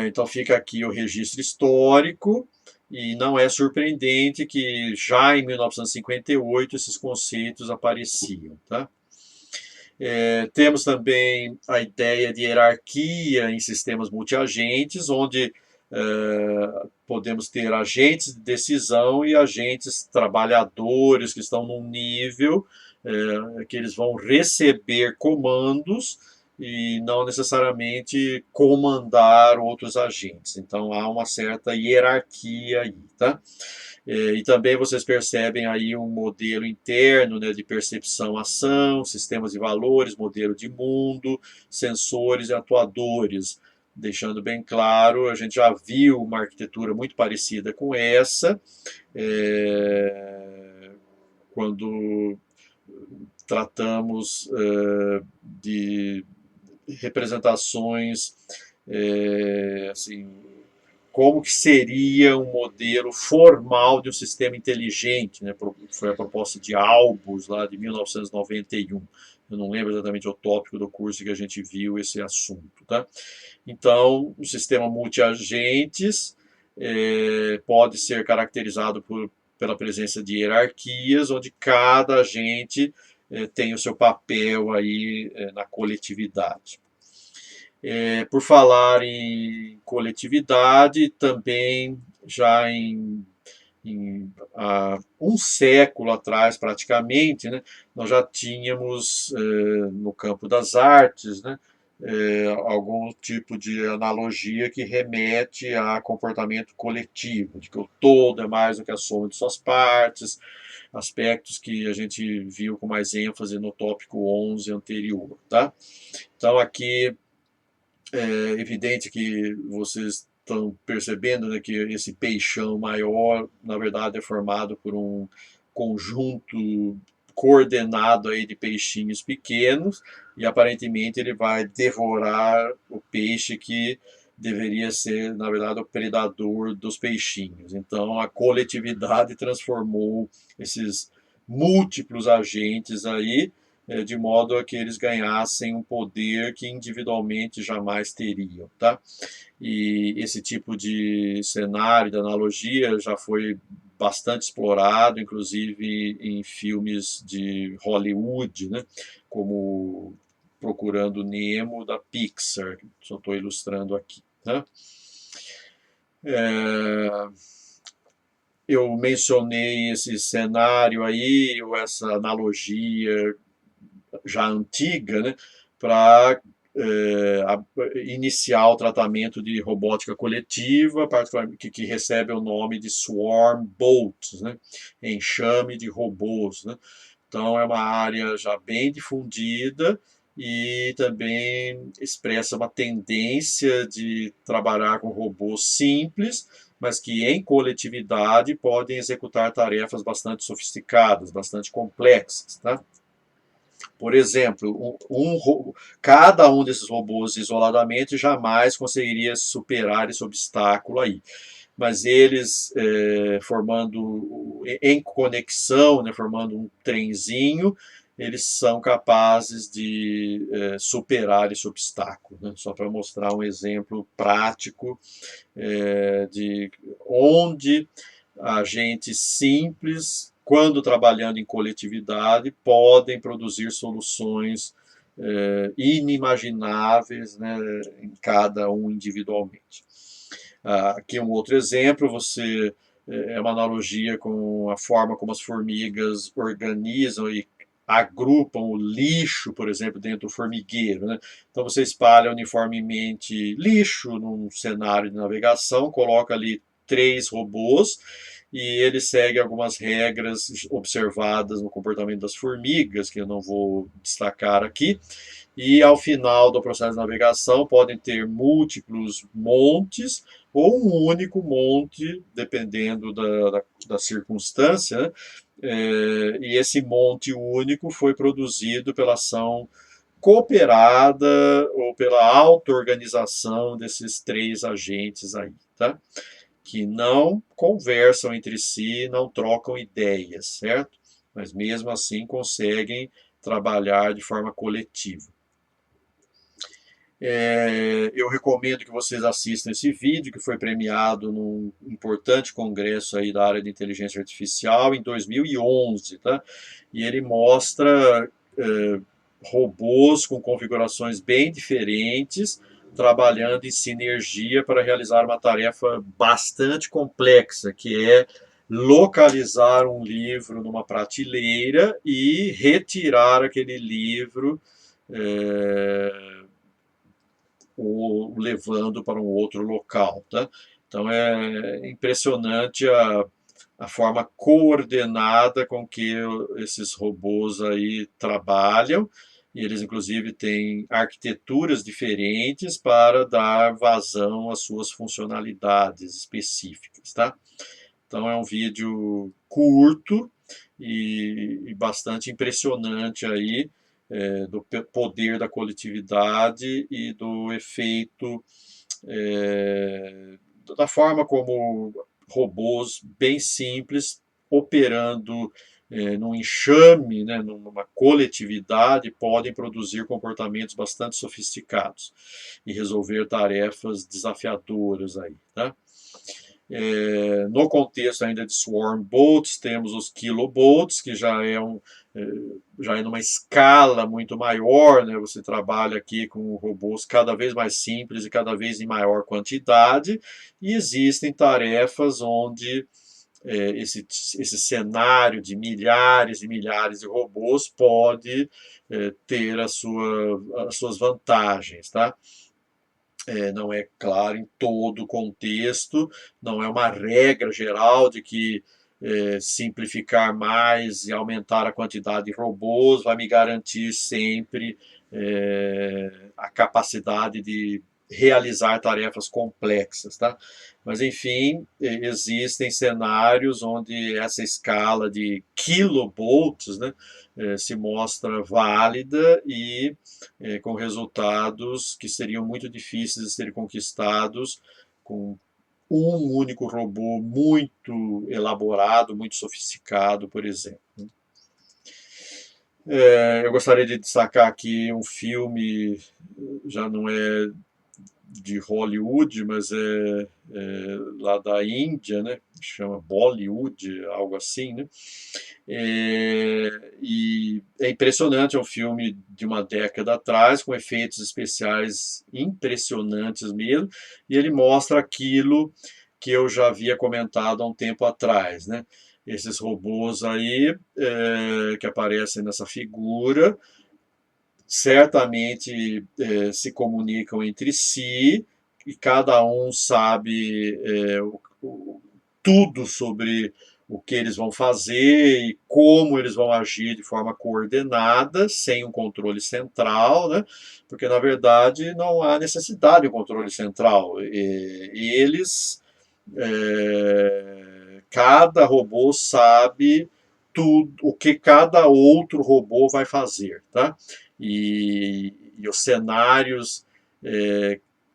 Então fica aqui o registro histórico, e não é surpreendente que já em 1958 esses conceitos apareciam, tá? Temos também a ideia de hierarquia em sistemas multiagentes, onde podemos ter agentes de decisão e agentes trabalhadores que estão num nível que eles vão receber comandos e não necessariamente comandar outros agentes. Então há uma certa hierarquia aí, tá? E também vocês percebem aí um modelo interno, né, de percepção-ação, sistemas de valores, modelo de mundo, sensores e atuadores. deixando bem claro, a gente já viu uma arquitetura muito parecida com essa, quando tratamos de representações, assim, como que seria um modelo formal de um sistema inteligente, né? Foi a proposta de Albus, lá de 1991. Eu não lembro exatamente o tópico do curso que a gente viu esse assunto, tá? Então, o sistema multiagentes pode ser caracterizado pela presença de hierarquias, onde cada agente tem o seu papel aí na coletividade. Por falar em coletividade, também já há um século atrás, praticamente, né, nós já tínhamos no campo das artes, né, algum tipo de analogia que remete a comportamento coletivo, de que o todo é mais do que a soma de suas partes, aspectos que a gente viu com mais ênfase no tópico 11 anterior. Tá? Então, aqui é evidente que vocês estão percebendo, né, que esse peixão maior, na verdade, é formado por um conjunto coordenado aí de peixinhos pequenos e aparentemente ele vai devorar o peixe que deveria ser, na verdade, o predador dos peixinhos. Então, a coletividade transformou esses múltiplos agentes aí de modo a que eles ganhassem um poder que individualmente jamais teriam, tá? E esse tipo de cenário, de analogia, já foi bastante explorado, inclusive em filmes de Hollywood, né? Como Procurando Nemo, da Pixar, só estou ilustrando aqui. Né? Eu mencionei esse cenário aí, ou essa analogia já antiga, né, para iniciar o tratamento de robótica coletiva, que recebe o nome de swarm boats, né, enxame de robôs. Né. Então é uma área já bem difundida e também expressa uma tendência de trabalhar com robôs simples, mas que em coletividade podem executar tarefas bastante sofisticadas, bastante complexas. Tá? Por exemplo, cada um desses robôs isoladamente jamais conseguiria superar esse obstáculo aí. Mas eles formando em conexão, né, formando um trenzinho, eles são capazes de superar esse obstáculo. Né? Só para mostrar um exemplo prático de onde agentes simples, quando trabalhando em coletividade, podem produzir soluções inimagináveis, né, em cada um individualmente. Aqui um outro exemplo, é uma analogia com a forma como as formigas organizam e agrupam o lixo, por exemplo, dentro do formigueiro. Né? Então você espalha uniformemente lixo num cenário de navegação, coloca ali 3 robôs e ele segue algumas regras observadas no comportamento das formigas, que eu não vou destacar aqui, e ao final do processo de navegação podem ter múltiplos montes ou um único monte, dependendo da circunstância, né? E esse monte único foi produzido pela ação cooperada ou pela auto-organização desses 3 agentes aí, tá? Que não conversam entre si, não trocam ideias, certo? Mas mesmo assim conseguem trabalhar de forma coletiva. Eu recomendo que vocês assistam esse vídeo, que foi premiado num importante congresso aí da área de inteligência artificial em 2011, tá? E ele mostra robôs com configurações bem diferentes, trabalhando em sinergia para realizar uma tarefa bastante complexa, que é localizar um livro numa prateleira e retirar aquele livro o levando para um outro local. Tá? Então é impressionante a forma coordenada com que esses robôs aí trabalham e eles inclusive têm arquiteturas diferentes para dar vazão às suas funcionalidades específicas, tá? Então é um vídeo curto e bastante impressionante aí, do poder da coletividade e do efeito, da forma como robôs bem simples operando num enxame, né, numa coletividade, podem produzir comportamentos bastante sofisticados e resolver tarefas desafiadoras aí, tá? No contexto ainda de Swarm Boats, temos os Kiloboats, que já é numa escala muito maior, né? Você trabalha aqui com robôs cada vez mais simples e cada vez em maior quantidade, e existem tarefas onde esse cenário de milhares e milhares de robôs pode ter as suas vantagens, tá? Não é claro em todo o contexto, não é uma regra geral de que simplificar mais e aumentar a quantidade de robôs vai me garantir sempre a capacidade de realizar tarefas complexas, tá? Mas enfim, existem cenários onde essa escala de kilovolts, né, se mostra válida e com resultados que seriam muito difíceis de serem conquistados com um único robô muito elaborado, muito sofisticado, por exemplo. Eu gostaria de destacar aqui um filme, já não é de Hollywood, mas lá da Índia, né? Chama Bollywood, algo assim, né? E é impressionante, é um filme de uma década atrás, com efeitos especiais impressionantes mesmo, e ele mostra aquilo que eu já havia comentado há um tempo atrás, né? Esses robôs aí que aparecem nessa figura, certamente se comunicam entre si e cada um sabe tudo sobre o que eles vão fazer e como eles vão agir de forma coordenada, sem um controle central, né? Porque na verdade não há necessidade de um controle central. Eles, cada robô sabe tudo o que cada outro robô vai fazer, tá? E os cenários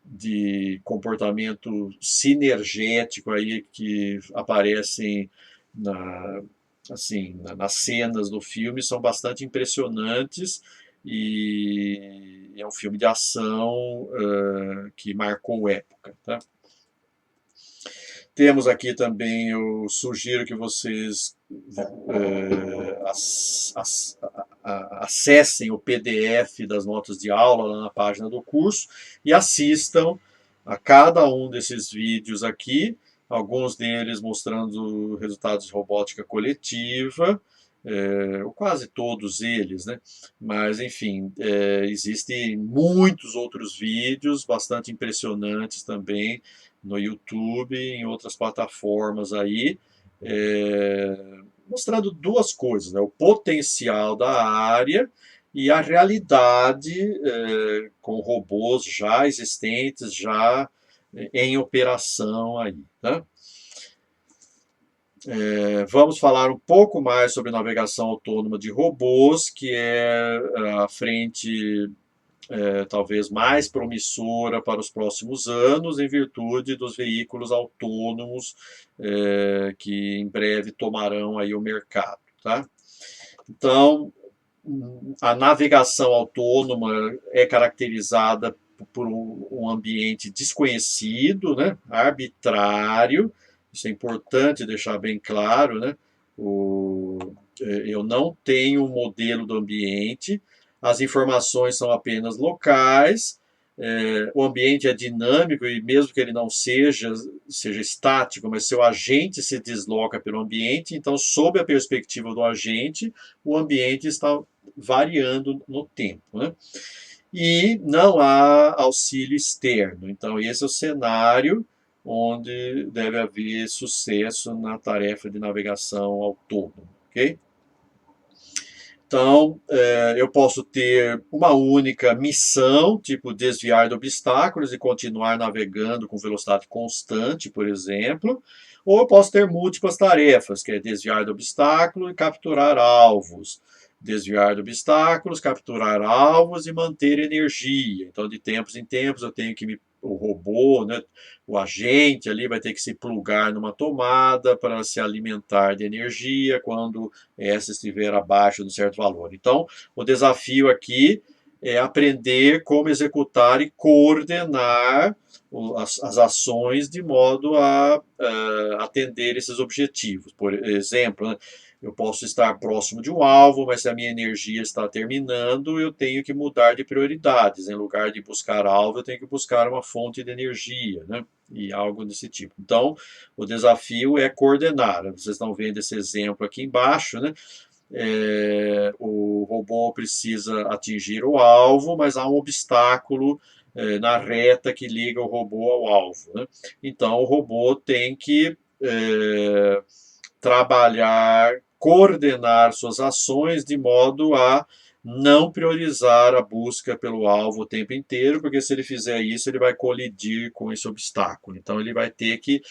de comportamento sinergético aí que aparecem nas cenas do filme são bastante impressionantes e é um filme de ação que marcou época, tá? Temos aqui também, eu sugiro que vocês acessem o PDF das notas de aula lá na página do curso e assistam a cada um desses vídeos aqui, alguns deles mostrando resultados de robótica coletiva, ou quase todos eles, né? Mas, enfim, existem muitos outros vídeos bastante impressionantes também no YouTube e em outras plataformas aí, mostrando duas coisas, né? O potencial da área e a realidade com robôs já existentes, já em operação aí, né? Vamos falar um pouco mais sobre navegação autônoma de robôs, que é a frente talvez mais promissora para os próximos anos, em virtude dos veículos autônomos que em breve tomarão aí o mercado, tá? Então, a navegação autônoma é caracterizada por um ambiente desconhecido, né, arbitrário. Isso é importante deixar bem claro, né? Eu não tenho um modelo do ambiente, as informações são apenas locais, o ambiente é dinâmico e mesmo que ele não seja estático, mas seu agente se desloca pelo ambiente, então, sob a perspectiva do agente, o ambiente está variando no tempo, né? E não há auxílio externo. Então, esse é o cenário onde deve haver sucesso na tarefa de navegação autônoma, ok? Então, eu posso ter uma única missão, tipo desviar de obstáculos e continuar navegando com velocidade constante, por exemplo, ou eu posso ter múltiplas tarefas, que é desviar de obstáculo e capturar alvos. Desviar de obstáculos, capturar alvos e manter energia. Então, de tempos em tempos, eu tenho que o robô, né, o agente ali vai ter que se plugar numa tomada para se alimentar de energia quando essa estiver abaixo de um certo valor. Então, o desafio aqui é aprender como executar e coordenar as ações de modo a atender esses objetivos. Por exemplo, né, eu posso estar próximo de um alvo, mas se a minha energia está terminando, eu tenho que mudar de prioridades. Em lugar de buscar alvo, eu tenho que buscar uma fonte de energia, né? E algo desse tipo. Então, o desafio é coordenar. Vocês estão vendo esse exemplo aqui embaixo, né? O robô precisa atingir o alvo, mas há um obstáculo na reta que liga o robô ao alvo, né? Então, o robô tem que trabalhar, coordenar suas ações de modo a não priorizar a busca pelo alvo o tempo inteiro, porque se ele fizer isso, ele vai colidir com esse obstáculo. Então, ele vai ter que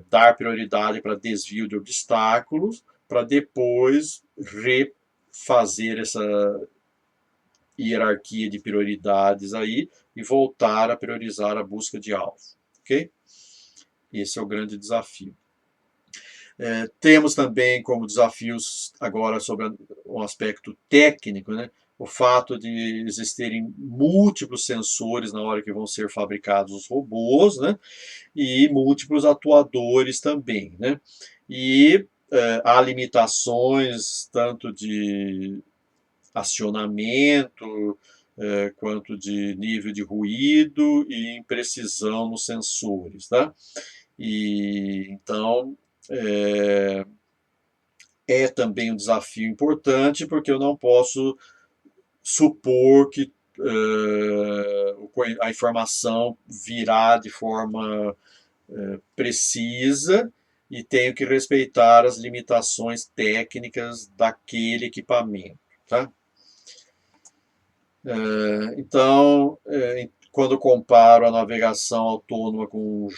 dar prioridade para desvio de obstáculos, para depois refazer essa hierarquia de prioridades aí e voltar a priorizar a busca de alvo, ok? Esse é o grande desafio. Temos também como desafios agora sobre um aspecto técnico, né? O fato de existirem múltiplos sensores na hora que vão ser fabricados os robôs, né? E múltiplos atuadores também, né? E há limitações tanto de acionamento quanto de nível de ruído e imprecisão nos sensores, tá? E então é, é também um desafio importante, porque eu não posso supor que a informação virá de forma precisa e tenho que respeitar as limitações técnicas daquele equipamento. Tá? Então, quando comparo a navegação autônoma com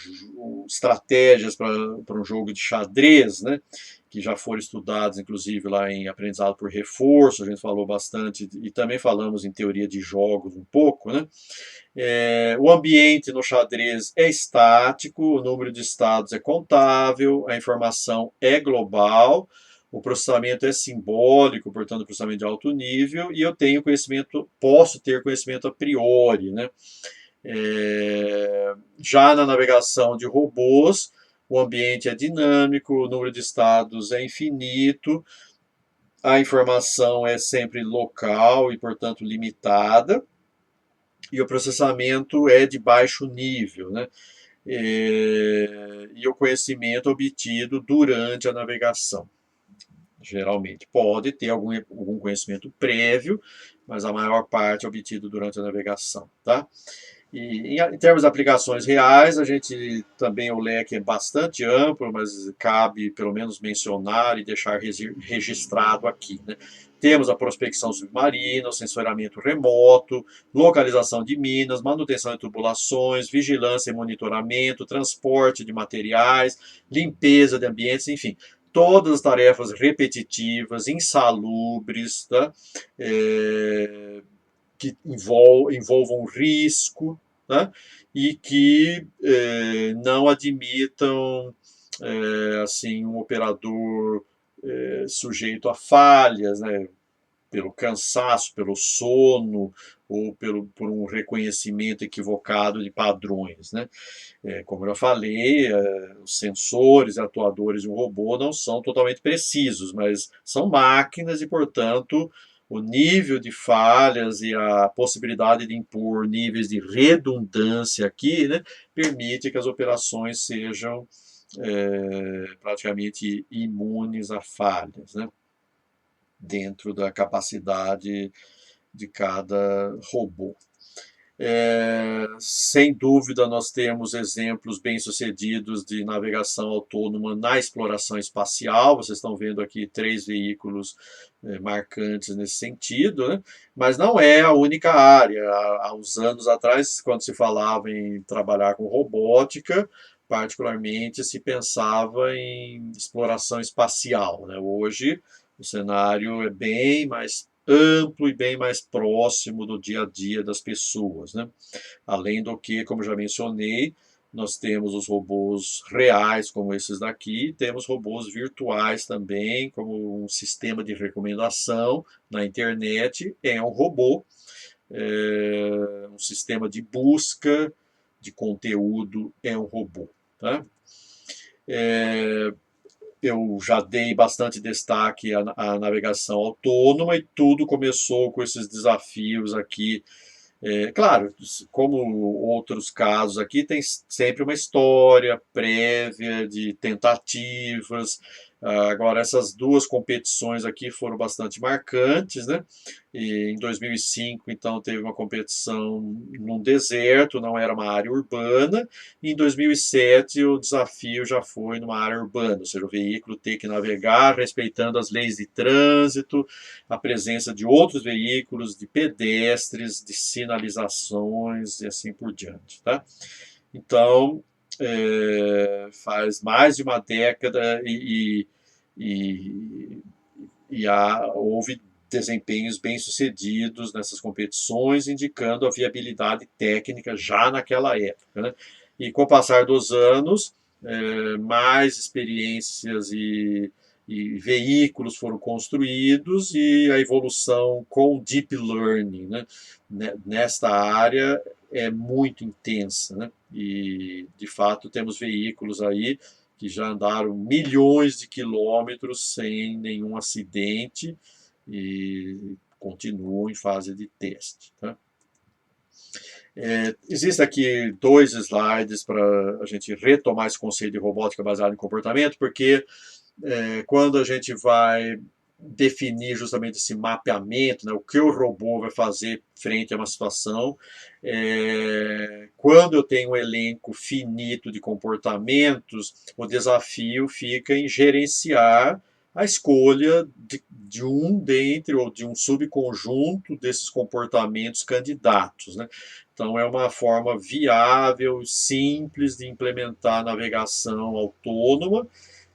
estratégias para um jogo de xadrez, né, que já foram estudados, inclusive, lá em aprendizado por reforço, a gente falou bastante, e também falamos em teoria de jogos um pouco, né? O ambiente no xadrez é estático, o número de estados é contável, a informação é global, o processamento é simbólico, portanto, processamento de alto nível, e eu tenho conhecimento, posso ter conhecimento a priori, né? Já na navegação de robôs, o ambiente é dinâmico, o número de estados é infinito, a informação é sempre local e, portanto, limitada, e o processamento é de baixo nível, né? E o conhecimento obtido durante a navegação. Geralmente pode ter algum conhecimento prévio, mas a maior parte é obtido durante a navegação, tá? E em termos de aplicações reais, a gente também o leque é bastante amplo, mas cabe pelo menos mencionar e deixar registrado aqui, né? Temos a prospecção submarina, o sensoramento remoto, localização de minas, manutenção de tubulações, vigilância e monitoramento, transporte de materiais, limpeza de ambientes, enfim, todas as tarefas repetitivas, insalubres, tá? Que envolvam risco, né? E que não admitam assim um operador sujeito a falhas, né? Pelo cansaço, pelo sono ou por um reconhecimento equivocado de padrões, né? Como eu já falei, os sensores e atuadores de um robô não são totalmente precisos, mas são máquinas e, portanto, o nível de falhas e a possibilidade de impor níveis de redundância aqui, né, permite que as operações sejam praticamente imunes a falhas, né, dentro da capacidade de cada robô. Sem dúvida, nós temos exemplos bem-sucedidos de navegação autônoma na exploração espacial. Vocês estão vendo aqui 3 veículos marcantes nesse sentido, né? Mas não é a única área. Há uns anos atrás, quando se falava em trabalhar com robótica, particularmente se pensava em exploração espacial, né? Hoje, o cenário é bem mais amplo e bem mais próximo do dia a dia das pessoas, né? Além do que, como já mencionei, nós temos os robôs reais, como esses daqui, temos robôs virtuais também, como um sistema de recomendação na internet, é um robô, um sistema de busca de conteúdo é um robô. Tá? Eu já dei bastante destaque à navegação autônoma e tudo começou com esses desafios aqui. Claro, como outros casos aqui, tem sempre uma história prévia de tentativas. Agora, essas 2 competições aqui foram bastante marcantes, né? E em 2005, então, teve uma competição num deserto, não era uma área urbana. E em 2007, o desafio já foi numa área urbana, ou seja, o veículo ter que navegar respeitando as leis de trânsito, a presença de outros veículos, de pedestres, de sinalizações e assim por diante. Tá? Então, faz mais de uma década houve desempenhos bem-sucedidos nessas competições, indicando a viabilidade técnica já naquela época. Né? E com o passar dos anos, mais experiências e veículos foram construídos e a evolução com deep learning, né, nesta área é muito intensa, né? E de fato temos veículos aí que já andaram milhões de quilômetros sem nenhum acidente e continuam em fase de teste. Tá? Existem aqui 2 slides para a gente retomar esse conceito de robótica baseada em comportamento, porque quando a gente vai definir justamente esse mapeamento, né, o que o robô vai fazer frente a uma situação, quando eu tenho um elenco finito de comportamentos, o desafio fica em gerenciar a escolha de um dentre ou de um subconjunto desses comportamentos candidatos, né? Então, é uma forma viável, simples de implementar navegação autônoma,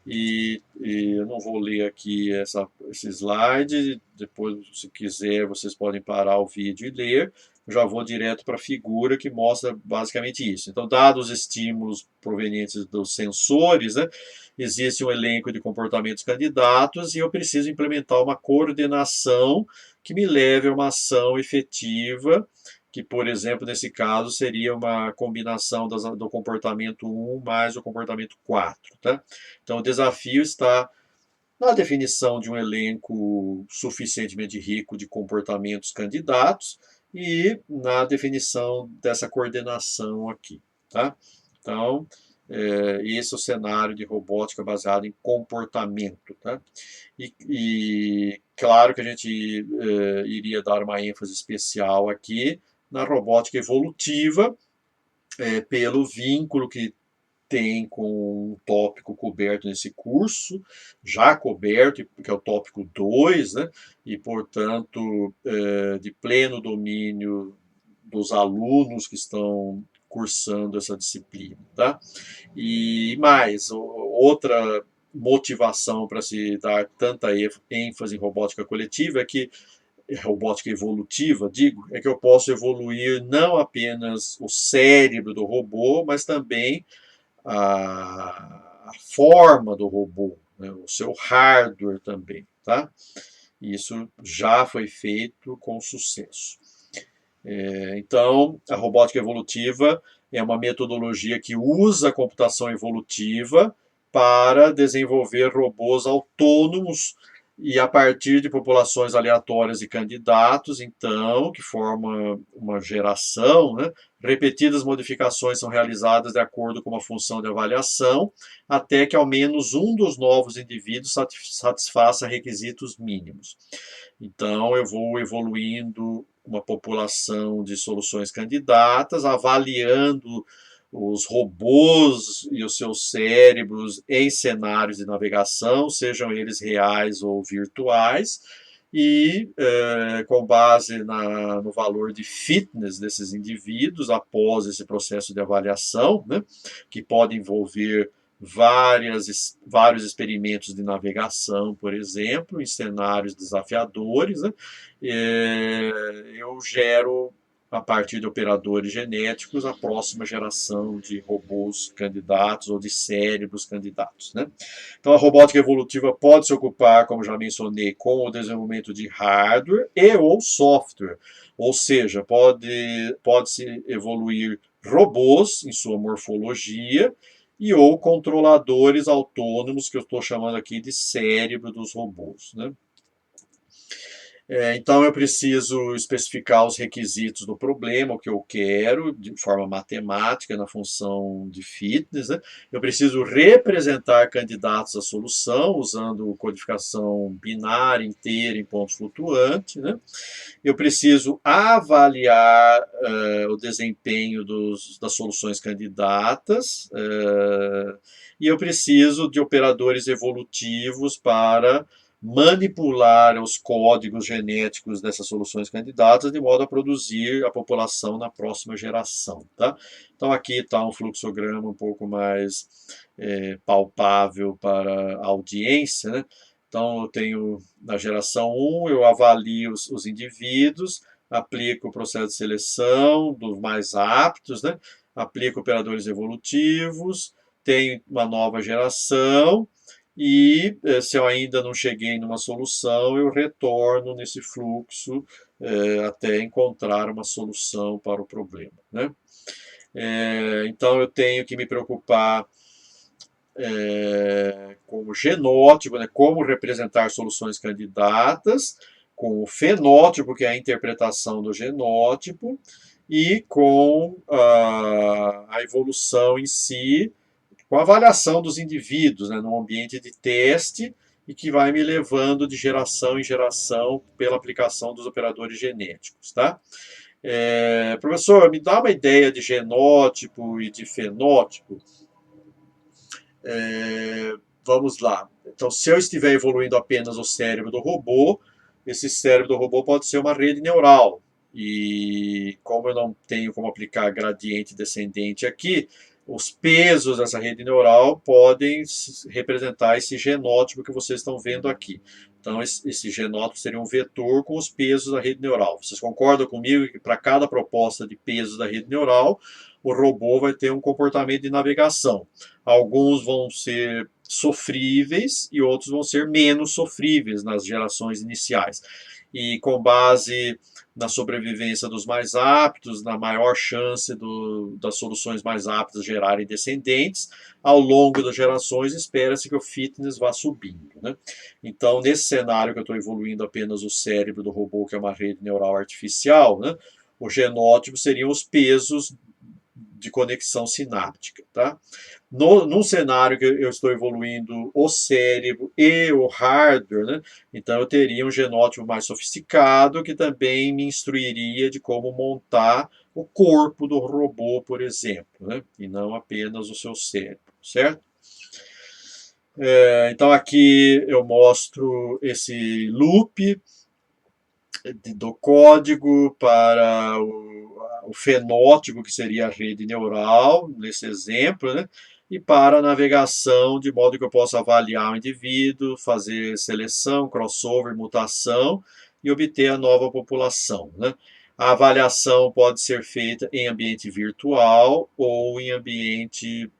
e eu não vou ler aqui esse slide, depois, se quiser, vocês podem parar o vídeo e ler. Eu já vou direto para a figura que mostra basicamente isso. Então, dados os estímulos provenientes dos sensores, né, existe um elenco de comportamentos candidatos e eu preciso implementar uma coordenação que me leve a uma ação efetiva, que, por exemplo, nesse caso, seria uma combinação do comportamento 1 mais o comportamento 4. Tá? Então, o desafio está na definição de um elenco suficientemente rico de comportamentos candidatos e na definição dessa coordenação aqui. Tá? Então, esse é o cenário de robótica baseada em comportamento. Tá? E claro que a gente iria dar uma ênfase especial aqui na robótica evolutiva, pelo vínculo que tem com um tópico coberto nesse curso, já coberto, que é o tópico 2, né? E, portanto, de pleno domínio dos alunos que estão cursando essa disciplina. Tá? E mais, outra motivação para se dar tanta ênfase em robótica coletiva é que robótica evolutiva, digo, é que eu posso evoluir não apenas o cérebro do robô, mas também a forma do robô, né, o seu hardware também, tá? Isso já foi feito com sucesso. Então, a robótica evolutiva é uma metodologia que usa a computação evolutiva para desenvolver robôs autônomos E a partir de populações aleatórias de candidatos, então, que forma uma geração, né, repetidas modificações são realizadas de acordo com uma função de avaliação, até que ao menos um dos novos indivíduos satisfaça requisitos mínimos. Então, eu vou evoluindo uma população de soluções candidatas, avaliando os robôs e os seus cérebros em cenários de navegação, sejam eles reais ou virtuais, e com base no valor de fitness desses indivíduos após esse processo de avaliação, né, que pode envolver vários experimentos de navegação, por exemplo, em cenários desafiadores, né, eu gero a partir de operadores genéticos, a próxima geração de robôs candidatos ou de cérebros candidatos, né? Então, a robótica evolutiva pode se ocupar, como já mencionei, com o desenvolvimento de hardware e ou software, ou seja, pode-se evoluir robôs em sua morfologia e ou controladores autônomos, que eu estou chamando aqui de cérebro dos robôs, né? Então, eu preciso especificar os requisitos do problema, o que eu quero, de forma matemática, na função de fitness, né? Eu preciso representar candidatos à solução, usando codificação binária, inteira, em pontos flutuantes, né? Eu preciso avaliar o desempenho das soluções candidatas, e eu preciso de operadores evolutivos para manipular os códigos genéticos dessas soluções candidatas de modo a produzir a população na próxima geração. Tá? Então aqui está um fluxograma um pouco mais palpável para a audiência, né? Então eu tenho na geração 1, eu avalio os indivíduos, aplico o processo de seleção dos mais aptos, né? Aplico operadores evolutivos, tenho uma nova geração, e se eu ainda não cheguei numa solução, eu retorno nesse fluxo até encontrar uma solução para o problema, né? Então eu tenho que me preocupar com o genótipo, né, como representar soluções candidatas, com o fenótipo, que é a interpretação do genótipo, e com a evolução em si, com a avaliação dos indivíduos, né, num ambiente de teste, e que vai me levando de geração em geração pela aplicação dos operadores genéticos. Tá? Professor, me dá uma ideia de genótipo e de fenótipo? Vamos lá. Então, se eu estiver evoluindo apenas o cérebro do robô, esse cérebro do robô pode ser uma rede neural. E como eu não tenho como aplicar gradiente descendente aqui, os pesos dessa rede neural podem representar esse genótipo que vocês estão vendo aqui. Então, esse genótipo seria um vetor com os pesos da rede neural. Vocês concordam comigo que para cada proposta de pesos da rede neural, o robô vai ter um comportamento de navegação. Alguns vão ser sofríveis e outros vão ser menos sofríveis nas gerações iniciais. E com base na sobrevivência dos mais aptos, na maior chance das soluções mais aptas gerarem descendentes, ao longo das gerações espera-se que o fitness vá subindo, né? Então, nesse cenário que eu estou evoluindo apenas o cérebro do robô, que é uma rede neural artificial, né, o genótipo seriam os pesos de conexão sináptica. Tá? Num cenário que eu estou evoluindo o cérebro e o hardware, né? Então eu teria um genótipo mais sofisticado que também me instruiria de como montar o corpo do robô, por exemplo, né? E não apenas o seu cérebro, certo? Então aqui eu mostro esse loop do código para o fenótipo, que seria a rede neural, nesse exemplo, né? E para a navegação, de modo que eu possa avaliar o indivíduo, fazer seleção, crossover, mutação e obter a nova população, né? A avaliação pode ser feita em ambiente virtual ou em ambiente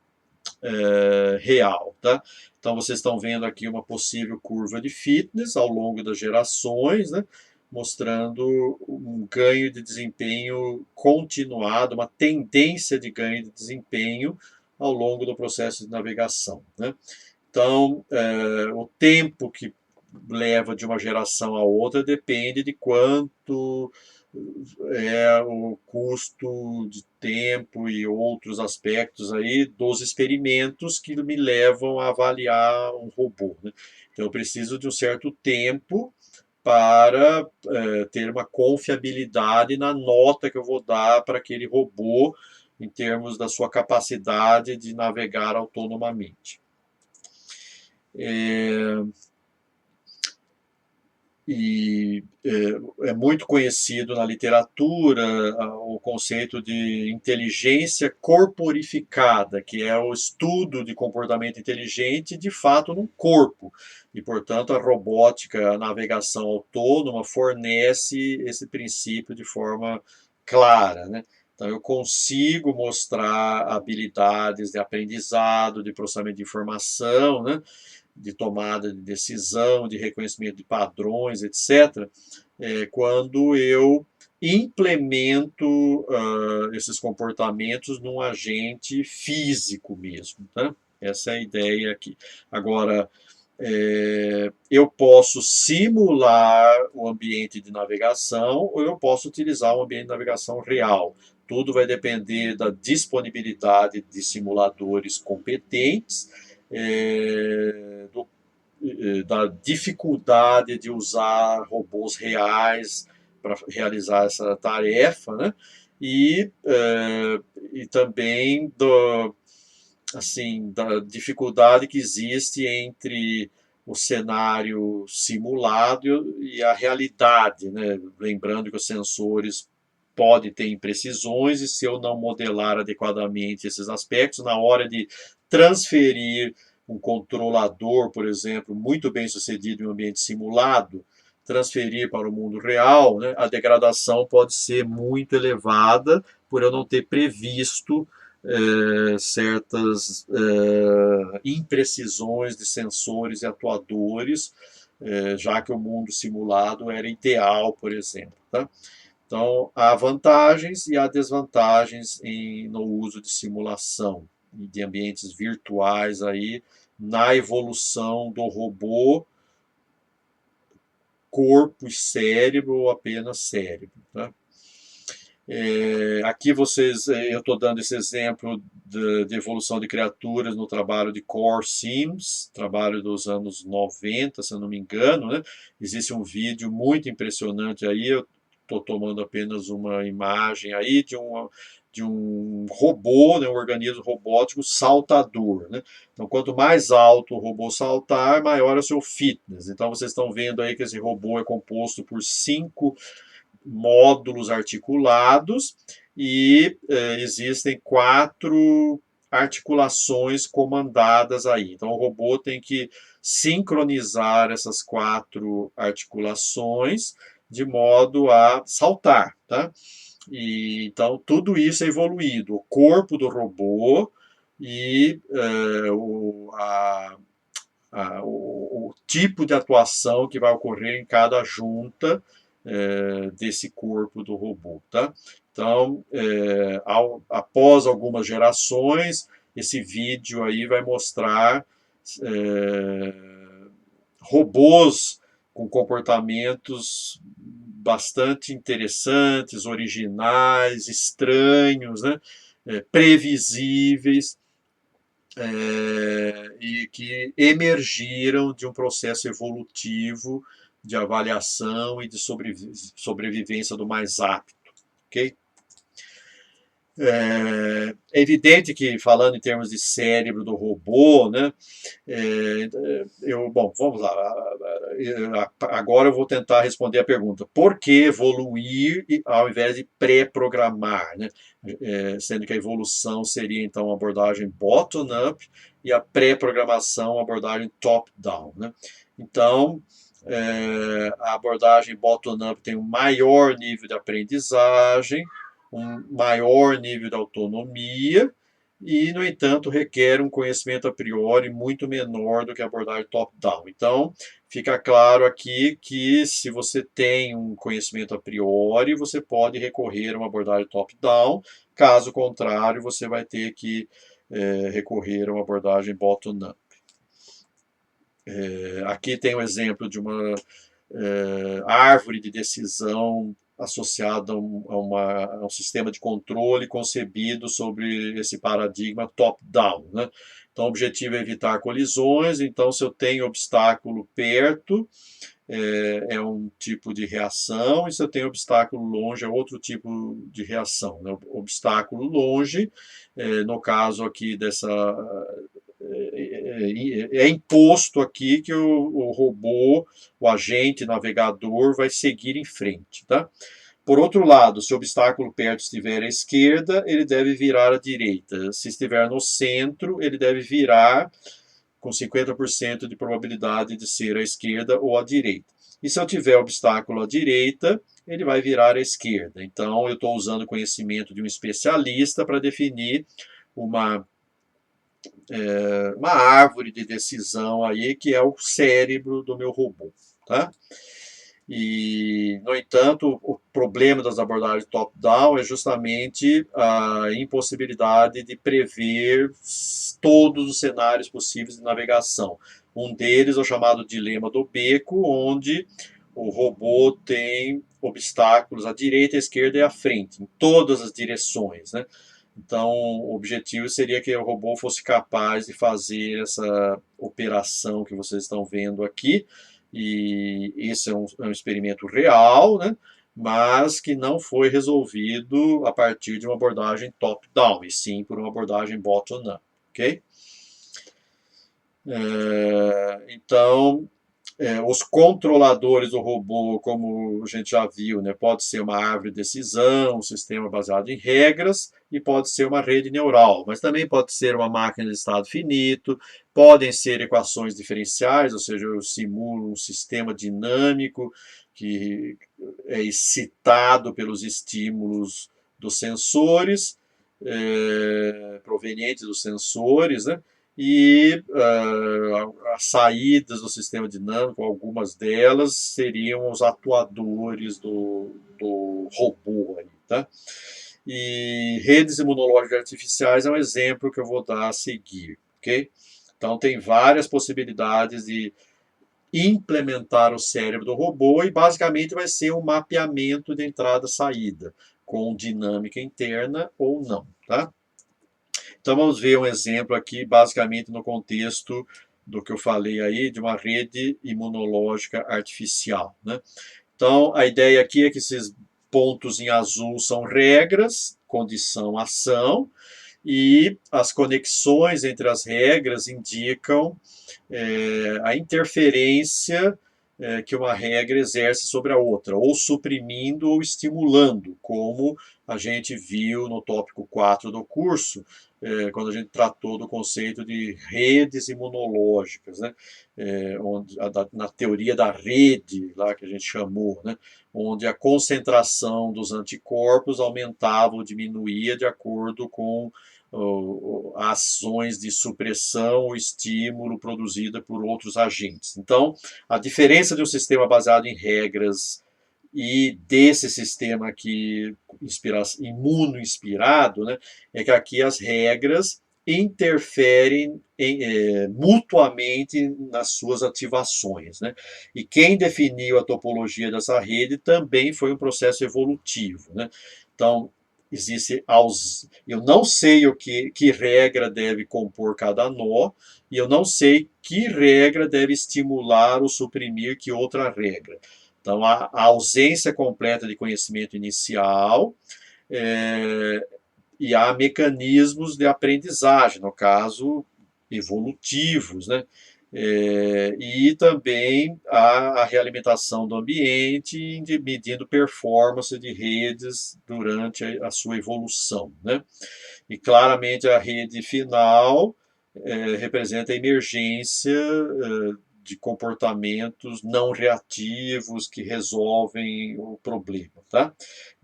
real. Tá? Então, vocês estão vendo aqui uma possível curva de fitness ao longo das gerações, né? Mostrando um ganho de desempenho continuado, uma tendência de ganho de desempenho ao longo do processo de navegação. Né? Então, o tempo que leva de uma geração a outra depende de quanto é o custo de tempo e outros aspectos aí dos experimentos que me levam a avaliar um robô, né? Então eu preciso de um certo tempo para ter uma confiabilidade na nota que eu vou dar para aquele robô em termos da sua capacidade de navegar autonomamente. É, e é muito conhecido na literatura o conceito de inteligência corporificada, que é o estudo de comportamento inteligente de fato num corpo. E, portanto, a robótica, a navegação autônoma fornece esse princípio de forma clara, né? Então, eu consigo mostrar habilidades de aprendizado, de processamento de informação, né? De tomada de decisão, de reconhecimento de padrões, etc., quando eu implemento esses comportamentos num agente físico mesmo. Tá? Essa é a ideia aqui. Agora, eu posso simular o ambiente de navegação ou eu posso utilizar um ambiente de navegação real. Tudo vai depender da disponibilidade de simuladores competentes, da dificuldade de usar robôs reais para realizar essa tarefa, né? E também assim, da dificuldade que existe entre o cenário simulado e a realidade, né? Lembrando que os sensores podem ter imprecisões e se eu não modelar adequadamente esses aspectos, na hora de transferir um controlador, por exemplo, muito bem sucedido em um ambiente simulado, transferir para o mundo real, né, a degradação pode ser muito elevada por eu não ter previsto certas imprecisões de sensores e atuadores, já que o mundo simulado era ideal, por exemplo. Tá? Então, há vantagens e há desvantagens no uso de simulação e de ambientes virtuais aí na evolução do robô, corpo e cérebro ou apenas cérebro. Tá? Aqui eu estou dando esse exemplo de evolução de criaturas no trabalho de Core Sims, trabalho dos anos 90, se eu não me engano, né? Existe um vídeo muito impressionante aí, eu estou tomando apenas uma imagem aí de um robô, né, um organismo robótico saltador, né? Então, quanto mais alto o robô saltar, maior é o seu fitness. Então, vocês estão vendo aí que esse robô é composto por 5 módulos articulados e existem 4 articulações comandadas aí. Então, o robô tem que sincronizar essas 4 articulações de modo a saltar, tá? E, então, tudo isso é evoluído. O corpo do robô e o tipo de atuação que vai ocorrer em cada junta desse corpo do robô. Tá? Então, após algumas gerações, esse vídeo aí vai mostrar robôs com comportamentos bastante interessantes, originais, estranhos, né? Previsíveis, e que emergiram de um processo evolutivo de avaliação e de sobrevivência do mais apto. Ok? É evidente que, falando em termos de cérebro do robô, né, bom, vamos lá. Agora eu vou tentar responder a pergunta: por que evoluir ao invés de pré-programar? Né? Sendo que a evolução seria, então, uma abordagem bottom-up e a pré-programação uma abordagem top-down. Né? Então, a abordagem bottom-up tem um maior nível de aprendizagem, um maior nível de autonomia e, no entanto, requer um conhecimento a priori muito menor do que a abordagem top-down. Então, fica claro aqui que se você tem um conhecimento a priori, você pode recorrer a uma abordagem top-down, caso contrário, você vai ter que recorrer a uma abordagem bottom-up. Aqui tem um exemplo de uma árvore de decisão associada a um sistema de controle concebido sobre esse paradigma top-down, né? Então, o objetivo é evitar colisões. Então, se eu tenho obstáculo perto, é um tipo de reação, e se eu tenho obstáculo longe, é outro tipo de reação, né? Obstáculo longe, no caso aqui dessa é imposto aqui que o robô, o agente navegador, vai seguir em frente, tá? Por outro lado, se o obstáculo perto estiver à esquerda, ele deve virar à direita. Se estiver no centro, ele deve virar com 50% de probabilidade de ser à esquerda ou à direita. E se eu tiver obstáculo à direita, ele vai virar à esquerda. Então, eu estou usando o conhecimento de um especialista para definir uma uma árvore de decisão aí, que é o cérebro do meu robô, tá? E, no entanto, o problema das abordagens top-down é justamente a impossibilidade de prever todos os cenários possíveis de navegação. Um deles é o chamado dilema do beco, onde o robô tem obstáculos à direita, à esquerda e à frente, em todas as direções, né? Então, o objetivo seria que o robô fosse capaz de fazer essa operação que vocês estão vendo aqui, e esse é um experimento real, né? Mas que não foi resolvido a partir de uma abordagem top-down, e sim por uma abordagem bottom-up, ok? Então, os controladores do robô, como a gente já viu, né, pode ser uma árvore de decisão, um sistema baseado em regras, e pode ser uma rede neural, mas também pode ser uma máquina de estado finito, podem ser equações diferenciais, ou seja, eu simulo um sistema dinâmico que é excitado pelos estímulos dos sensores, provenientes dos sensores, né? E as saídas do sistema dinâmico, algumas delas seriam os atuadores do robô aí, tá? E redes imunológicas artificiais é um exemplo que eu vou dar a seguir, ok? Então tem várias possibilidades de implementar o cérebro do robô, e basicamente vai ser um mapeamento de entrada e saída, com dinâmica interna ou não, tá? Então vamos ver um exemplo aqui, basicamente no contexto do que eu falei aí, de uma rede imunológica artificial, né? Então a ideia aqui é que esses pontos em azul são regras, condição, ação, e as conexões entre as regras indicam a interferência que uma regra exerce sobre a outra, ou suprimindo ou estimulando, como a gente viu no tópico 4 do curso, quando a gente tratou do conceito de redes imunológicas, né? Na teoria da rede, lá que a gente chamou, né? Onde a concentração dos anticorpos aumentava ou diminuía de acordo com ações de supressão ou estímulo produzida por outros agentes. Então, a diferença de um sistema baseado em regras e desse sistema aqui imuno-inspirado, né, é que aqui as regras interferem mutuamente nas suas ativações, né? E quem definiu a topologia dessa rede também foi um processo evolutivo, né? Então, eu não sei que regra deve compor cada nó, e eu não sei que regra deve estimular ou suprimir que outra regra. Então, a ausência completa de conhecimento inicial, e há mecanismos de aprendizagem, no caso, evolutivos, né? E também a realimentação do ambiente, medindo performance de redes durante a sua evolução, né? E claramente a rede final representa a emergência de comportamentos não reativos que resolvem o problema, tá?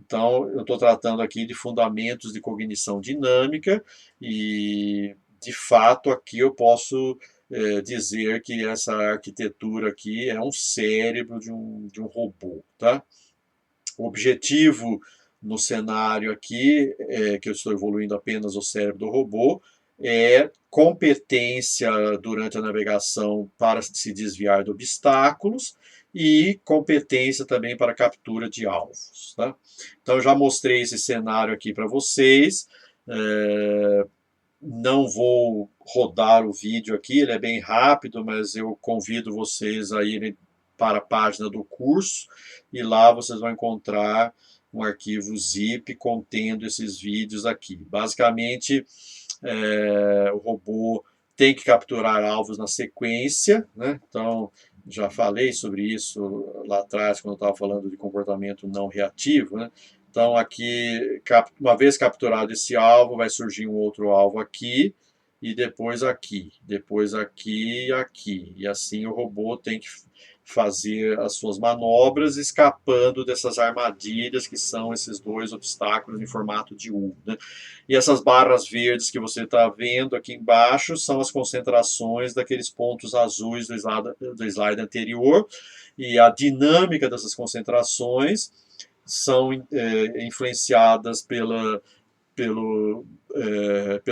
Então, eu estou tratando aqui de fundamentos de cognição dinâmica, e, de fato, aqui eu posso dizer que essa arquitetura aqui é um cérebro de um robô, tá? O objetivo no cenário aqui, que eu estou evoluindo apenas o cérebro do robô, é competência durante a navegação para se desviar de obstáculos e competência também para captura de alvos. Tá? Então, eu já mostrei esse cenário aqui para vocês. Não vou rodar o vídeo aqui, ele é bem rápido, mas eu convido vocês a irem para a página do curso e lá vocês vão encontrar um arquivo zip contendo esses vídeos aqui. Basicamente, o robô tem que capturar alvos na sequência, né? Então, já falei sobre isso lá atrás, quando eu estava falando de comportamento não reativo, né? Então, aqui, uma vez capturado esse alvo, vai surgir um outro alvo aqui, e depois aqui e aqui. E assim o robô tem que fazer as suas manobras, escapando dessas armadilhas que são esses dois obstáculos em formato de U, né? E essas barras verdes que você está vendo aqui embaixo são as concentrações daqueles pontos azuis do slide anterior, e a dinâmica dessas concentrações são influenciadas pelo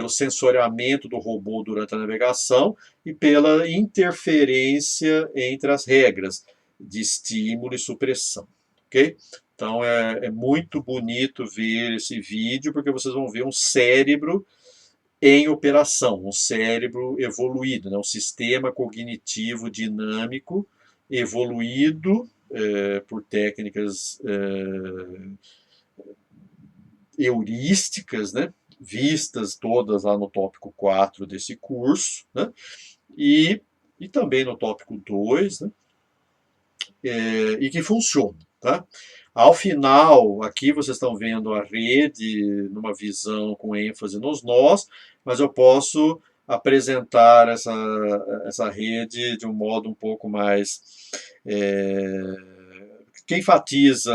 sensoriamento do robô durante a navegação e pela interferência entre as regras de estímulo e supressão. Ok? Então é muito bonito ver esse vídeo, porque vocês vão ver um cérebro em operação, um cérebro evoluído, né? Um sistema cognitivo dinâmico evoluído por técnicas heurísticas, né? Vistas todas lá no tópico 4 desse curso, né? E também no tópico 2, né? E que funciona. Tá? Ao final, aqui vocês estão vendo a rede numa visão com ênfase nos nós, mas eu posso apresentar essa rede de um modo um pouco mais que enfatiza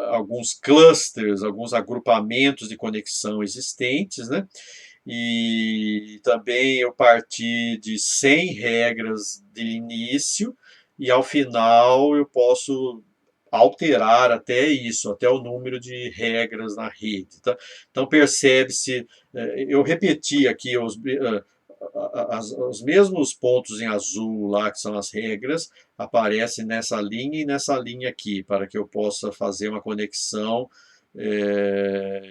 alguns clusters, alguns agrupamentos de conexão existentes, né? E também eu parti de 100 regras de início e ao final eu posso alterar até isso, até o número de regras na rede. Tá? Então percebe-se, eu repeti aqui os mesmos pontos em azul lá, que são as regras, aparecem nessa linha e nessa linha aqui, para que eu possa fazer uma conexão,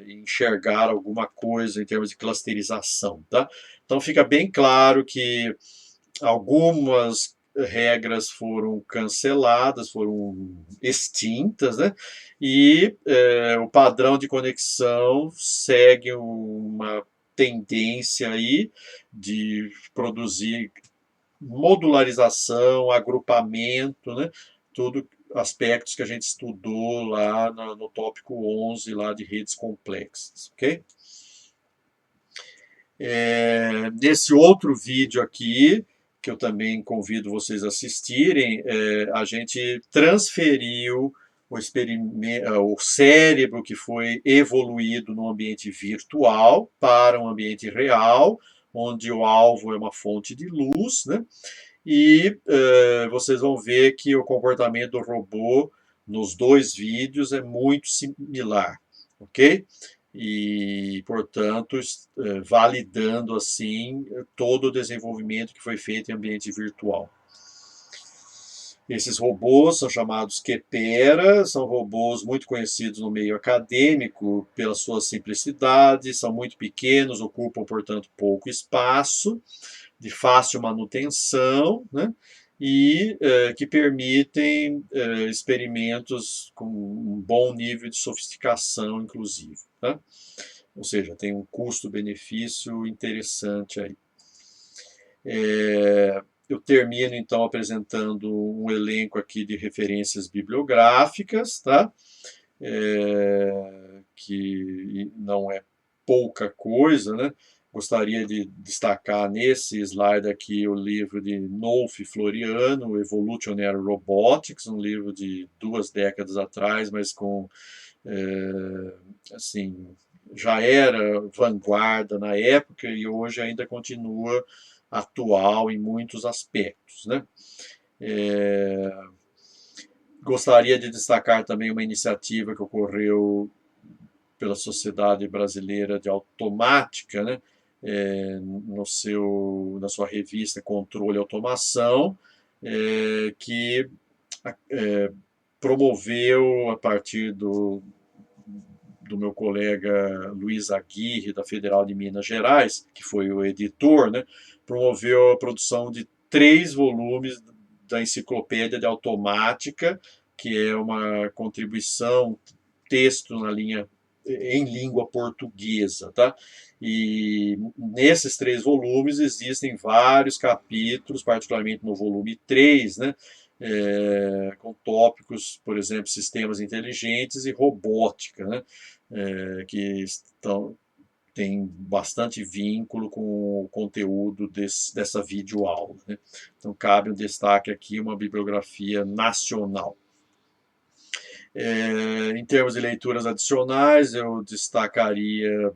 enxergar alguma coisa em termos de clusterização. Tá? Então fica bem claro que algumas regras foram canceladas, foram extintas, né? E o padrão de conexão segue uma tendência aí de produzir modularização, agrupamento, né? Tudo aspectos que a gente estudou lá no tópico 11 lá de redes complexas, ok? Nesse outro vídeo aqui, que eu também convido vocês a assistirem, a gente transferiu o cérebro que foi evoluído no ambiente virtual para um ambiente real, onde o alvo é uma fonte de luz, né? E vocês vão ver que o comportamento do robô nos dois vídeos é muito similar, ok? E, portanto, validando assim todo o desenvolvimento que foi feito em ambiente virtual. Esses robôs são chamados Kepera, são robôs muito conhecidos no meio acadêmico pela sua simplicidade, são muito pequenos, ocupam, portanto, pouco espaço, de fácil manutenção, né? E que permitem experimentos com um bom nível de sofisticação, inclusive. Tá? Ou seja, tem um custo-benefício interessante aí. Eu termino então apresentando um elenco aqui de referências bibliográficas, tá? Que não é pouca coisa, né? Gostaria de destacar nesse slide aqui o livro de Nolf Floriano, Evolutionary Robotics, um livro de 2 décadas atrás, mas com, assim, já era vanguarda na época e hoje ainda continua atual em muitos aspectos, né? Gostaria de destacar também uma iniciativa que ocorreu pela Sociedade Brasileira de Automática, né? na sua revista Controle e Automação, que promoveu, a partir do meu colega Luiz Aguirre, da Federal de Minas Gerais, que foi o editor, né, promoveu a produção de 3 volumes da Enciclopédia de Automática, que é uma contribuição, texto em língua portuguesa, tá? E nesses 3 volumes existem vários capítulos, particularmente no volume 3, né? Com tópicos, por exemplo, sistemas inteligentes e robótica, né? Que tem bastante vínculo com o conteúdo dessa videoaula, né? Então, cabe um destaque aqui, uma bibliografia nacional. Em termos de leituras adicionais, eu destacaria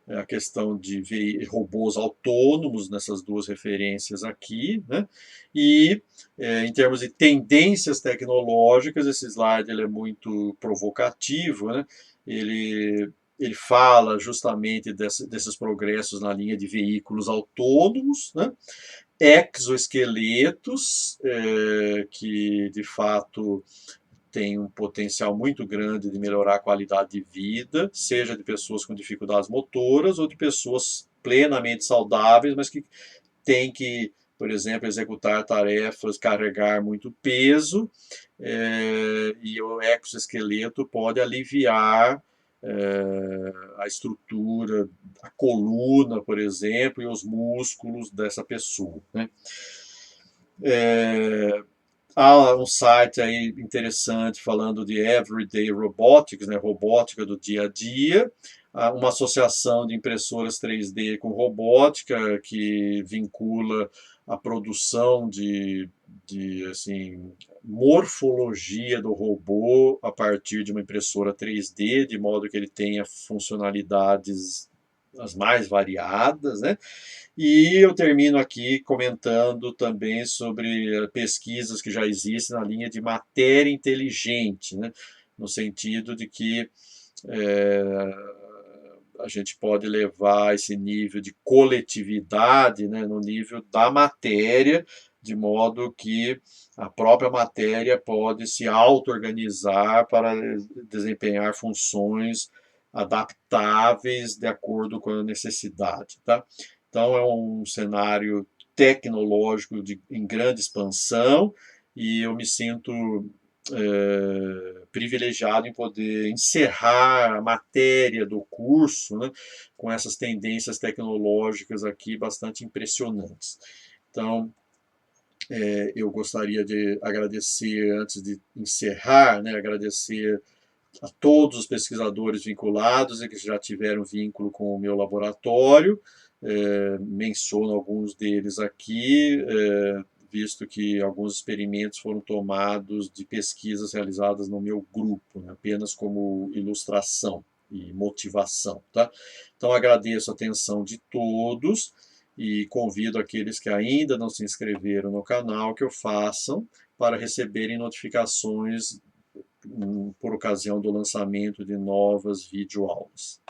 a questão de robôs autônomos nessas 2 referências aqui, né? E em termos de tendências tecnológicas, esse slide ele é muito provocativo, né? Ele fala justamente desses progressos na linha de veículos autônomos, né? Exoesqueletos, que de fato tem um potencial muito grande de melhorar a qualidade de vida, seja de pessoas com dificuldades motoras ou de pessoas plenamente saudáveis, mas que têm que, por exemplo, executar tarefas, carregar muito peso, e o exoesqueleto pode aliviar a estrutura, a coluna, por exemplo, e os músculos dessa pessoa, né? Há um site aí interessante falando de Everyday Robotics, né, robótica do dia a dia, uma associação de impressoras 3D com robótica que vincula a produção de assim, morfologia do robô a partir de uma impressora 3D, de modo que ele tenha funcionalidades as mais variadas, né? E eu termino aqui comentando também sobre pesquisas que já existem na linha de matéria inteligente, né? No sentido de que a gente pode levar esse nível de coletividade, né, no nível da matéria, de modo que a própria matéria pode se auto-organizar para desempenhar funções adaptáveis de acordo com a necessidade, tá? Então é um cenário tecnológico em grande expansão e eu me sinto privilegiado em poder encerrar a matéria do curso, né, com essas tendências tecnológicas aqui bastante impressionantes. Então, eu gostaria de agradecer, antes de encerrar, né, agradecer a todos os pesquisadores vinculados e que já tiveram vínculo com o meu laboratório. Menciono alguns deles aqui, visto que alguns experimentos foram tomados de pesquisas realizadas no meu grupo, né, apenas como ilustração e motivação. Tá? Então, agradeço a atenção de todos e convido aqueles que ainda não se inscreveram no canal que o façam para receberem notificações por ocasião do lançamento de novas videoaulas.